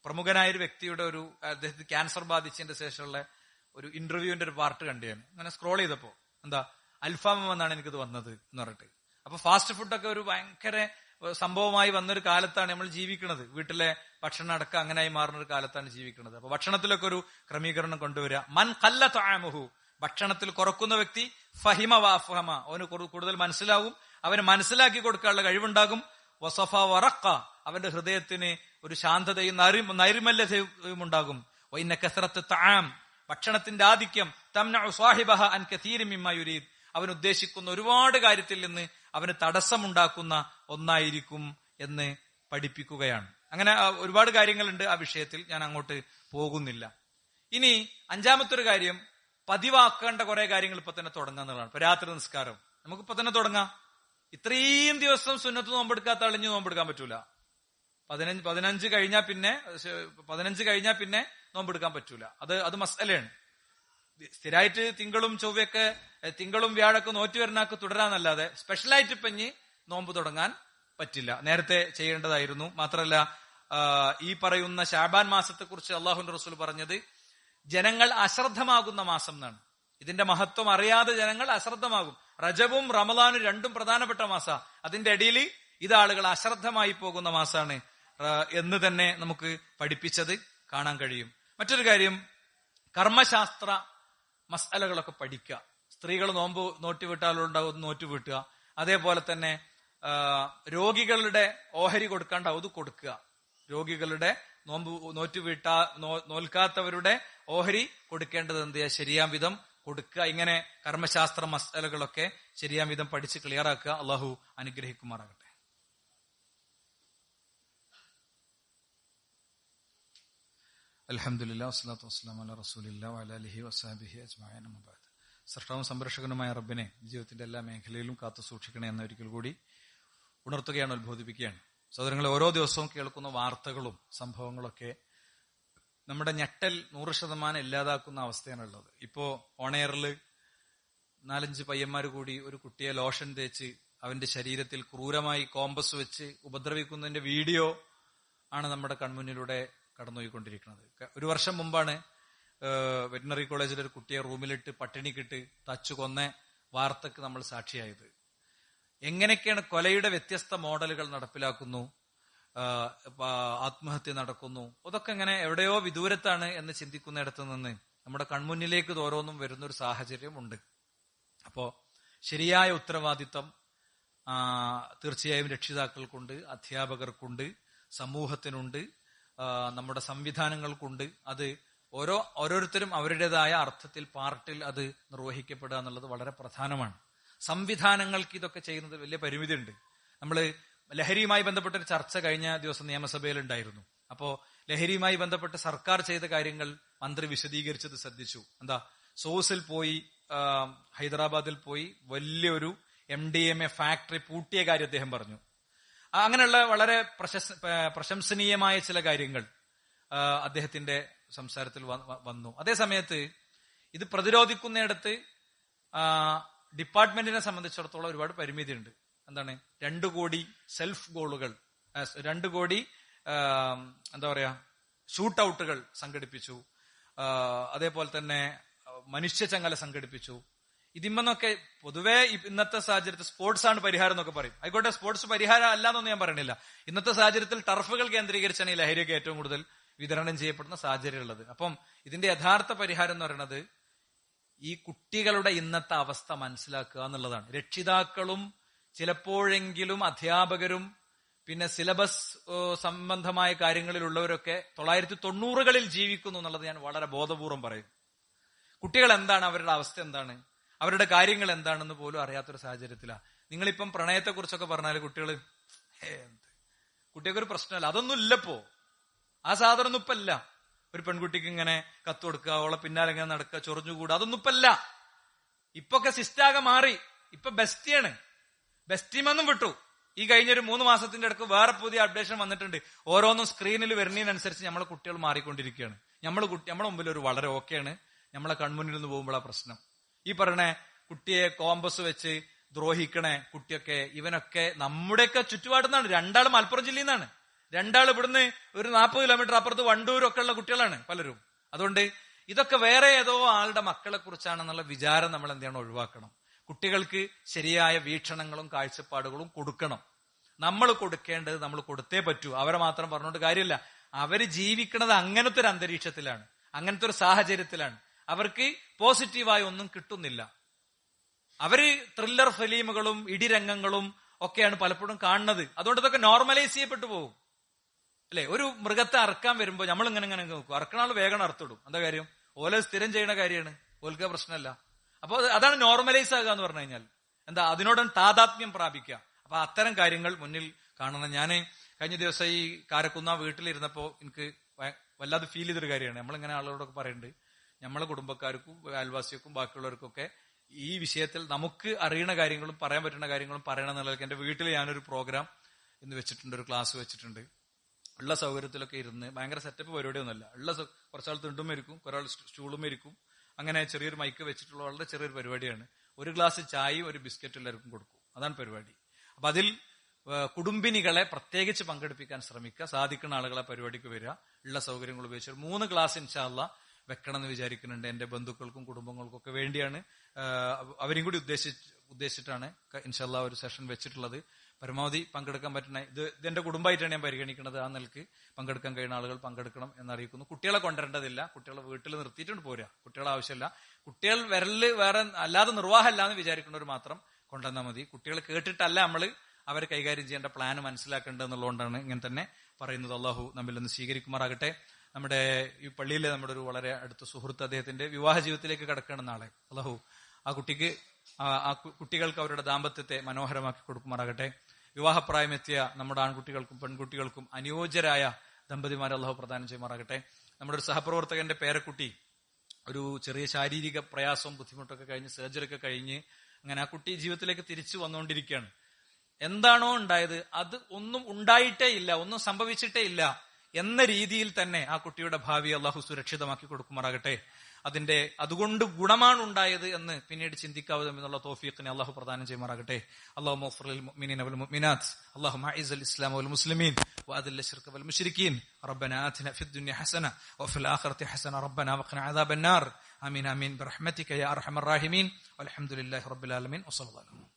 പ്രമുഖനായൊരു വ്യക്തിയുടെ അദ്ദേഹത്തിന് ക്യാൻസർ ബാധിച്ചതിന്റെ ശേഷമുള്ള ഒരു ഇന്റർവ്യൂവിന്റെ ഒരു പാർട്ട് കണ്ടിയാണ്. അങ്ങനെ സ്ക്രോൾ ചെയ്തപ്പോ എന്താ അൽഫാമം എന്നാണ് എനിക്കിത് വന്നത് എന്ന് പറഞ്ഞിട്ട്. അപ്പൊ ഫാസ്റ്റ് ഫുഡൊക്കെ ഒരു ഭയങ്കര സംഭവമായി വന്നൊരു കാലത്താണ് നമ്മൾ ജീവിക്കുന്നത്. വീട്ടിലെ ഭക്ഷണം അടക്കം അങ്ങനെയായി മാറുന്ന ഒരു കാലത്താണ് ജീവിക്കുന്നത്. അപ്പൊ ഭക്ഷണത്തിലൊക്കെ ഒരു ക്രമീകരണം കൊണ്ടുവരിക. മൻ ഖല്ല തഅമുഹു, ഭക്ഷണത്തിൽ കുറക്കുന്ന വ്യക്തി ഫഹിമ വഅഫഹമ, അവന് കൂടുതൽ മനസ്സിലാവും, അവന് മനസ്സിലാക്കി കൊടുക്കാനുള്ള കഴിവുണ്ടാകും. വസഫ വറഖ, അവന്റെ ഹൃദയത്തിന് ഒരു ശാന്തതയും നൈർമല്യതയും ഉണ്ടാകും. വഇന്ന കസറത്ത് തആം, ഭക്ഷണത്തിന്റെ ആധിക്യം തംനഉ സാഹിബഹ അൻ കസീരി മിമ്മ യുരീദ്, അവൻ ഉദ്ദേശിക്കുന്ന ഒരുപാട് കാര്യത്തിൽ നിന്ന് അവന് തടസ്സമുണ്ടാക്കുന്ന ഒന്നായിരിക്കും എന്ന് പഠിപ്പിക്കുകയാണ്. അങ്ങനെ ഒരുപാട് കാര്യങ്ങളുണ്ട് ആ വിഷയത്തിൽ, ഞാൻ അങ്ങോട്ട് പോകുന്നില്ല. ഇനി 5-ാമത്തെ ഒരു കാര്യം, പതിവാക്കേണ്ട കുറെ കാര്യങ്ങൾ ഇപ്പൊ തന്നെ തുടങ്ങുക എന്നുള്ളതാണ്. ഇപ്പൊ രാത്രി നിസ്കാരം നമുക്കിപ്പോ തന്നെ തുടങ്ങാം. ഇത്രയും ദിവസം സുന്നത്ത് നോമ്പെടുക്കാത്ത അളിഞ്ഞ് നോമ്പെടുക്കാൻ പറ്റൂല. 15 കഴിഞ്ഞാൽ പിന്നെ നോമ്പെടുക്കാൻ പറ്റൂല. അത് മസ്അലയാണ്. സ്ഥിരമായിട്ട് തിങ്കളും വ്യാഴൊക്കെ നോറ്റുവരുന്നാക്ക് തുടരാന്നല്ലാതെ സ്പെഷ്യലായിട്ട് ഇപ്പഞ്ഞ് നോമ്പ് തുടങ്ങാൻ പറ്റില്ല. നേരത്തെ ചെയ്യേണ്ടതായിരുന്നു. മാത്രമല്ല, ഈ പറയുന്ന ശഅബാൻ മാസത്തെ കുറിച്ച് അള്ളാഹുവിന്റെ റസൂൽ പറഞ്ഞത് ജനങ്ങൾ അശ്രദ്ധമാകുന്ന മാസം എന്നാണ്. ഇതിന്റെ മഹത്വം അറിയാതെ ജനങ്ങൾ അശ്രദ്ധമാകും. റജബും റമദാനും രണ്ടും പ്രധാനപ്പെട്ട മാസമാണ്. അതിന്റെ ഇടയിൽ ഇത് ആളുകൾ അശ്രദ്ധമായി പോകുന്ന മാസമാണ് എന്ന് തന്നെ നമുക്ക് പഠിപ്പിച്ചത് കാണാൻ കഴിയും. മറ്റൊരു കാര്യം, കർമ്മശാസ്ത്ര മസ്അലകളൊക്കെ പഠിക്കുക. സ്ത്രീകൾ നോറ്റുവിട്ടാലുണ്ടാവും നോറ്റുവീട്ടുക. അതേപോലെ തന്നെ രോഗികളുടെ ഓഹരി കൊടുക്കാണ്ടാവും, അത് കൊടുക്കുക. രോഗികളുടെ നോൽക്കാത്തവരുടെ ഓഹരി കൊടുക്കേണ്ടത് എന്ത് ചെയ്യുക? ശരിയാം വിധം കൊടുക്കുക. ഇങ്ങനെ കർമ്മശാസ്ത്ര മസ്അലകളൊക്കെ ശരിയാം വിധം പഠിച്ച് ക്ലിയറാക്കുക. അള്ളാഹു അനുഗ്രഹിക്കുമാറാകട്ടെ. അൽഹംദുലില്ലാഹി വസ്സലാത്തു വസ്സലാമു അലാ റസൂലില്ലാഹി വഅലാ ആലിഹി വസഹ്ബിഹി അജ്മഈൻ. അമ്മാ ബഅദ്. സൃഷ്ടാവും സംരക്ഷകനുമായ റബ്ബിനെ ജീവിതത്തിന്റെ എല്ലാ മേഖലയിലും കാത്തു സൂക്ഷിക്കണേ എന്ന ഒരിക്കൽ കൂടി ഉണർത്തുകയാണ്, ഉത്ബോധിപ്പിക്കുകയാണ്. സഹോദരങ്ങളെ, ഓരോ ദിവസവും കേൾക്കുന്ന വാർത്തകളും സംഭവങ്ങളൊക്കെ നമ്മുടെ ഞെട്ടൽ 100% ഇല്ലാതാക്കുന്ന അവസ്ഥയാണുള്ളത്. ഇപ്പോ ഓണെയറിൽ 4-5 പയ്യന്മാര് കൂടി ഒരു കുട്ടിയെ ലോഷൻ തേച്ച് അവന്റെ ശരീരത്തിൽ ക്രൂരമായി കോമ്പസ് വെച്ച് ഉപദ്രവിക്കുന്നതിന്റെ വീഡിയോ ആണ് നമ്മുടെ കൺമുന്നിലൂടെ കടന്നുപോയിക്കൊണ്ടിരിക്കുന്നത്. 1 വർഷം മുമ്പാണ് വെറ്റിനറി കോളേജിൽ ഒരു കുട്ടിയെ റൂമിലിട്ട് പട്ടിണിക്കിട്ട് തച്ചു കൊന്ന വാർത്തക്ക് നമ്മൾ സാക്ഷിയായത്. എങ്ങനെയൊക്കെയാണ് കൊലയുടെ വ്യത്യസ്ത മോഡലുകൾ നടപ്പിലാക്കുന്നു, ആത്മഹത്യ നടക്കുന്നു, അതൊക്കെ ഇങ്ങനെ എവിടെയോ വിദൂരത്താണ് എന്ന് ചിന്തിക്കുന്നിടത്ത് നിന്ന് നമ്മുടെ കൺമുന്നിലേക്ക് ഓരോന്നും വരുന്നൊരു സാഹചര്യം ഉണ്ട്. അപ്പോ ശരിയായ ഉത്തരവാദിത്തം തീർച്ചയായും രക്ഷിതാക്കൾക്കുണ്ട്, അധ്യാപകർക്കുണ്ട്, സമൂഹത്തിനുണ്ട്, നമ്മുടെ സംവിധാനങ്ങൾക്കുണ്ട്. അത് ഓരോരുത്തരും അവരുടേതായ അർത്ഥത്തിൽ പാർട്ടിൽ അത് നിർവഹിക്കപ്പെടുക എന്നുള്ളത് വളരെ പ്രധാനമാണ്. സംവിധാനങ്ങൾക്ക് ഇതൊക്കെ ചെയ്യുന്നത് വലിയ പരിമിതിയുണ്ട്. നമ്മള് ലഹരിയുമായി ബന്ധപ്പെട്ട ഒരു ചർച്ച കഴിഞ്ഞ ദിവസം നിയമസഭയിൽ ഉണ്ടായിരുന്നു. അപ്പോ ലഹരിയുമായി ബന്ധപ്പെട്ട് സർക്കാർ ചെയ്ത കാര്യങ്ങൾ മന്ത്രി വിശദീകരിച്ചത് ശ്രദ്ധിച്ചു. എന്താ, സോഴ്സിൽ പോയി, ഹൈദരാബാദിൽ പോയി വലിയൊരു MDMA ഫാക്ടറി പൂട്ടിയ കാര്യം അദ്ദേഹം പറഞ്ഞു. അങ്ങനെയുള്ള വളരെ പ്രശംസനീയമായ ചില കാര്യങ്ങൾ അദ്ദേഹത്തിന്റെ സംസാരത്തിൽ വന്നു. അതേ സമയത്ത് ഇത് പ്രതിരോധിക്കുന്നിടത്ത് ഡിപ്പാർട്ട്മെന്റിനെ സംബന്ധിച്ചിടത്തോളം ഒരുപാട് പരിമിതിയുണ്ട്. എന്താണ്, 2 കോടി സെൽഫ് ഗോളുകൾ, 2 കോടി എന്താ പറയാ ഷൂട്ട് ഔട്ടുകൾ സംഘടിപ്പിച്ചു. അതേപോലെ തന്നെ മനുഷ്യചങ്ങല സംഘടിപ്പിച്ചു. ഇതിമെന്നൊക്കെ പൊതുവെ ഇന്നത്തെ സാഹചര്യത്തിൽ സ്പോർട്സ് ആണ് പരിഹാരം എന്നൊക്കെ പറയും. ആയിക്കോട്ടെ, സ്പോർട്സ് പരിഹാരം അല്ല എന്നൊന്നും ഞാൻ പറയണില്ല. ഇന്നത്തെ സാഹചര്യത്തിൽ ടർഫുകൾ കേന്ദ്രീകരിച്ചാണ് ഈ ലഹരിയൊക്കെ ഏറ്റവും കൂടുതൽ വിതരണം ചെയ്യപ്പെടുന്ന സാഹചര്യം ഉള്ളത്. അപ്പം ഇതിന്റെ യഥാർത്ഥ പരിഹാരം എന്ന് പറയുന്നത് ഈ കുട്ടികളുടെ ഇന്നത്തെ അവസ്ഥ മനസ്സിലാക്കുക എന്നുള്ളതാണ്. രക്ഷിതാക്കളും ചിലപ്പോഴെങ്കിലും അധ്യാപകരും പിന്നെ സിലബസ് സംബന്ധമായ കാര്യങ്ങളിലുള്ളവരൊക്കെ 1990കളിൽ ജീവിക്കുന്നു എന്നുള്ളത് ഞാൻ വളരെ ബോധപൂർവം പറയും. കുട്ടികൾ എന്താണ്, അവരുടെ അവസ്ഥ എന്താണ്, അവരുടെ കാര്യങ്ങൾ എന്താണെന്ന് പോലും അറിയാത്തൊരു സാഹചര്യത്തിലാണ്. നിങ്ങളിപ്പം പ്രണയത്തെക്കുറിച്ചൊക്കെ പറഞ്ഞാല് കുട്ടികൾക്കൊരു പ്രശ്നമല്ല, അതൊന്നും ഇല്ലപ്പോ. ആ സാധനമൊന്നും ഇപ്പല്ല. ഒരു പെൺകുട്ടിക്ക് ഇങ്ങനെ കത്ത് കൊടുക്കുക, അവളെ പിന്നാലെ ഇങ്ങനെ നടക്കുക, ചൊറിഞ്ഞുകൂടുക, അതൊന്നും ഇപ്പല്ല. ഇപ്പൊക്കെ സിസ്റ്റാകെ മാറി. ഇപ്പൊ ബെസ്റ്റിയാണ്. ബെസ്റ്റിമെന്നും വിട്ടു. ഈ കഴിഞ്ഞൊരു 3 മാസത്തിന്റെ ഇടയ്ക്ക് വേറെ പുതിയ അപ്ഡേഷൻ വന്നിട്ടുണ്ട്. ഓരോന്നും സ്ക്രീനിൽ വരുന്നതിനനുസരിച്ച് നമ്മളെ കുട്ടികൾ മാറിക്കൊണ്ടിരിക്കുകയാണ്. നമ്മളെ മുമ്പിൽ ഒരു വളരെ ഓക്കെയാണ്, നമ്മളെ കൺമുന്നിൽ നിന്ന് പോകുമ്പോഴാ പ്രശ്നം. ഈ പറഞ്ഞ കുട്ടിയെ കോമ്പസ് വെച്ച് ദ്രോഹിക്കണേ കുട്ടിയൊക്കെ, ഇവനൊക്കെ നമ്മുടെയൊക്കെ ചുറ്റുപാടുന്നാണ്. 2 മലപ്പുറം ജില്ലയിൽ നിന്നാണ്, 2 ഇവിടുന്ന് ഒരു 40 കിലോമീറ്റർ അപ്പുറത്ത് വണ്ടൂരൊക്കെ ഉള്ള കുട്ടികളാണ് പലരും. അതുകൊണ്ട് ഇതൊക്കെ വേറെ ഏതോ ആളുടെ മക്കളെ കുറിച്ചാണെന്നുള്ള വിചാരം നമ്മൾ എന്ത് ചെയ്യണം, ഒഴിവാക്കണം. കുട്ടികൾക്ക് ശരിയായ വീക്ഷണങ്ങളും കാഴ്ചപ്പാടുകളും കൊടുക്കണം. നമ്മൾ കൊടുക്കേണ്ടത് നമ്മൾ കൊടുത്തേ പറ്റൂ. അവരെ മാത്രം പറഞ്ഞുകൊണ്ട് കാര്യമില്ല. അവര് ജീവിക്കുന്നത് അങ്ങനത്തെ ഒരു അന്തരീക്ഷത്തിലാണ്, അങ്ങനത്തെ ഒരു സാഹചര്യത്തിലാണ്. അവർക്ക് പോസിറ്റീവായി ഒന്നും കിട്ടുന്നില്ല. അവര് ത്രില്ലർ ഫിലിമുകളും ഇടിരംഗങ്ങളും ഒക്കെയാണ് പലപ്പോഴും കാണുന്നത്. അതുകൊണ്ട് ഇതൊക്കെ നോർമലൈസ് ചെയ്യപ്പെട്ടു പോകും അല്ലെ. ഒരു മൃഗത്തെ അറക്കാൻ വരുമ്പോ നമ്മൾ ഇങ്ങനെ നോക്കും, അറക്കണ ആൾ വേഗം അറുത്തിടും. എന്താ കാര്യം, ഓല സ്ഥിരം ചെയ്യുന്ന കാര്യമാണ്, ഓൽക്ക പ്രശ്നമല്ല. അപ്പൊ അതാണ് നോർമലൈസ് ആകുക എന്ന് പറഞ്ഞു കഴിഞ്ഞാൽ. എന്താ, അതിനോട് താതാത്മ്യം പ്രാപിക്കുക. അപ്പൊ അത്തരം കാര്യങ്ങൾ മുന്നിൽ കാണണം. ഞാൻ കഴിഞ്ഞ ദിവസം ഈ കാരക്കുന്ന വീട്ടിലിരുന്നപ്പോ എനിക്ക് വല്ലാതെ ഫീൽ ചെയ്തൊരു കാര്യമാണ്. നമ്മളിങ്ങനെ ആളുകളോടൊക്കെ പറയുന്നുണ്ട്, നമ്മളെ കുടുംബക്കാർക്കും അയൽവാസികൾക്കും ബാക്കിയുള്ളവർക്കൊക്കെ ഈ വിഷയത്തിൽ നമുക്ക് അറിയുന്ന കാര്യങ്ങളും പറയാൻ പറ്റുന്ന കാര്യങ്ങളും പറയണം എന്നുള്ളത്. എന്റെ വീട്ടിൽ ഞാനൊരു പ്രോഗ്രാം ഇന്ന് വെച്ചിട്ടുണ്ട്, ഒരു ക്ലാസ് വെച്ചിട്ടുണ്ട്. ഉള്ള സൗകര്യത്തിലൊക്കെ ഇരുന്ന്, ഭയങ്കര സെറ്റപ്പ് പരിപാടിയൊന്നുമല്ല, ഉള്ള കുറച്ചാൾ തിണ്ടും ഇരിക്കും, കുറേ സ്റ്റൂളും ഇരിക്കും, അങ്ങനെ ചെറിയൊരു മൈക്ക് വെച്ചിട്ടുള്ള വളരെ ചെറിയൊരു പരിപാടിയാണ്. ഒരു ഗ്ലാസ് ചായയും ഒരു ബിസ്ക്കറ്റും എല്ലാവർക്കും കൊടുക്കും. അതാണ് പരിപാടി. അപ്പൊ അതിൽ കുടുംബിനികളെ പ്രത്യേകിച്ച് പങ്കെടുപ്പിക്കാൻ ശ്രമിക്കുക. സാധിക്കുന്ന ആളുകളെ പരിപാടിക്ക് വരിക, ഉള്ള സൗകര്യങ്ങൾ ഉപയോഗിച്ച് 3 ക്ലാസ് ഇൻഷാ അല്ലാഹ് വെക്കണം എന്ന് വിചാരിക്കുന്നുണ്ട്. എന്റെ ബന്ധുക്കൾക്കും കുടുംബങ്ങൾക്കും ഒക്കെ വേണ്ടിയാണ്. അവരെയും കൂടി ഉദ്ദേശിച്ചിട്ടാണ് ഇൻഷാ അല്ലാഹ് ഒരു സെഷൻ വെച്ചിട്ടുള്ളത്. പരമാവധി പങ്കെടുക്കാൻ പറ്റുന്ന ഇതെന്റെ കുടുംബമായിട്ടാണ് ഞാൻ പരിഗണിക്കുന്നത്. ആ നിലക്ക് പങ്കെടുക്കാൻ കഴിയുന്ന ആളുകൾ പങ്കെടുക്കണം എന്നറിയിക്കുന്നു. കുട്ടികളെ കൊണ്ടുവരേണ്ടതില്ല, കുട്ടികളെ വീട്ടിൽ നിർത്തിയിട്ടുണ്ട് പോരാ, കുട്ടികളെ ആവശ്യമില്ല. കുട്ടികൾ വരല് വേറെ അല്ലാതെ നിർവാഹമല്ല എന്ന് വിചാരിക്കുന്നവർ മാത്രം കൊണ്ടുവന്നാൽ മതി. കുട്ടികൾ കേട്ടിട്ടല്ല നമ്മൾ അവർ കൈകാര്യം ചെയ്യേണ്ട പ്ലാൻ മനസ്സിലാക്കേണ്ടത് എന്നുള്ളതുകൊണ്ടാണ് ഇങ്ങനെ തന്നെ പറയുന്നത്. അള്ളാഹു നമ്മിൽ നിന്ന് സ്വീകരിക്കുമാറാകട്ടെ. നമ്മുടെ ഈ പള്ളിയിലെ നമ്മുടെ ഒരു വളരെ അടുത്ത സുഹൃത്ത്, അദ്ദേഹത്തിന്റെ വിവാഹ ജീവിതത്തിലേക്ക് കടക്കണം നാളെ. അള്ളാഹു ആ കുട്ടികൾക്ക് അവരുടെ ദാമ്പത്യത്തെ മനോഹരമാക്കി കൊടുക്കുമാറാകട്ടെ. വിവാഹപ്രായമെത്തിയ നമ്മുടെ ആൺകുട്ടികൾക്കും പെൺകുട്ടികൾക്കും അനുയോജ്യരായ ദമ്പതിമാരെ അള്ളാഹു പ്രദാനം ചെയ്യുമാറാകട്ടെ. നമ്മുടെ ഒരു സഹപ്രവർത്തകന്റെ പേരക്കുട്ടി ഒരു ചെറിയ ശാരീരിക പ്രയാസവും ബുദ്ധിമുട്ടൊക്കെ കഴിഞ്ഞ് സർജറി ഒക്കെ കഴിഞ്ഞ് അങ്ങനെ ആ കുട്ടി ജീവിതത്തിലേക്ക് തിരിച്ചു വന്നുകൊണ്ടിരിക്കുകയാണ്. എന്താണോ ഉണ്ടായത് അത് ഒന്നും ഉണ്ടായിട്ടേ ഇല്ല, ഒന്നും സംഭവിച്ചിട്ടേ ഇല്ല എന്ന രീതിയിൽ തന്നെ ആ കുട്ടിയുടെ ഭാവി അള്ളാഹു സുരക്ഷിതമാക്കി കൊടുക്കുമാറാകട്ടെ. അതുകൊണ്ട് ഗുണമാണ് ഉണ്ടായത് എന്ന് പിന്നീട് ചിന്തിക്കാവുന്ന എന്നുള്ള തൗഫീഖിനെ അള്ളാഹു പ്രദാനം ചെയ്യുമാറാകട്ടെ. അല്ലാഹുമ്മ ഗ്ഫിർ ലിൽ മുഅ്മിനീന വൽ മുഅ്മിനാത്ത്, അല്ലാഹുമ്മ അഇസ്ൽ ഇസ്ലാമ വൽ മുസ്ലിമീൻ വഅദിൽ ശിർക വൽ മുശ്രിക്കീൻ, റബ്ബനാ ആതിനാ ഫിദ് ദുനിയ ഹസന വഫിൽ ആഖിറതി ഹസന റബ്ബനാ വഖിനാ അദാബൻ നാർ. ആമീൻ ആമീൻ ബിറഹ്മതിക യാ അർഹമർ റഹീമീൻ. വൽഹംദുലില്ലാഹി റബ്ബിൽ ആലമീൻ. വസല്ലല്ലാഹു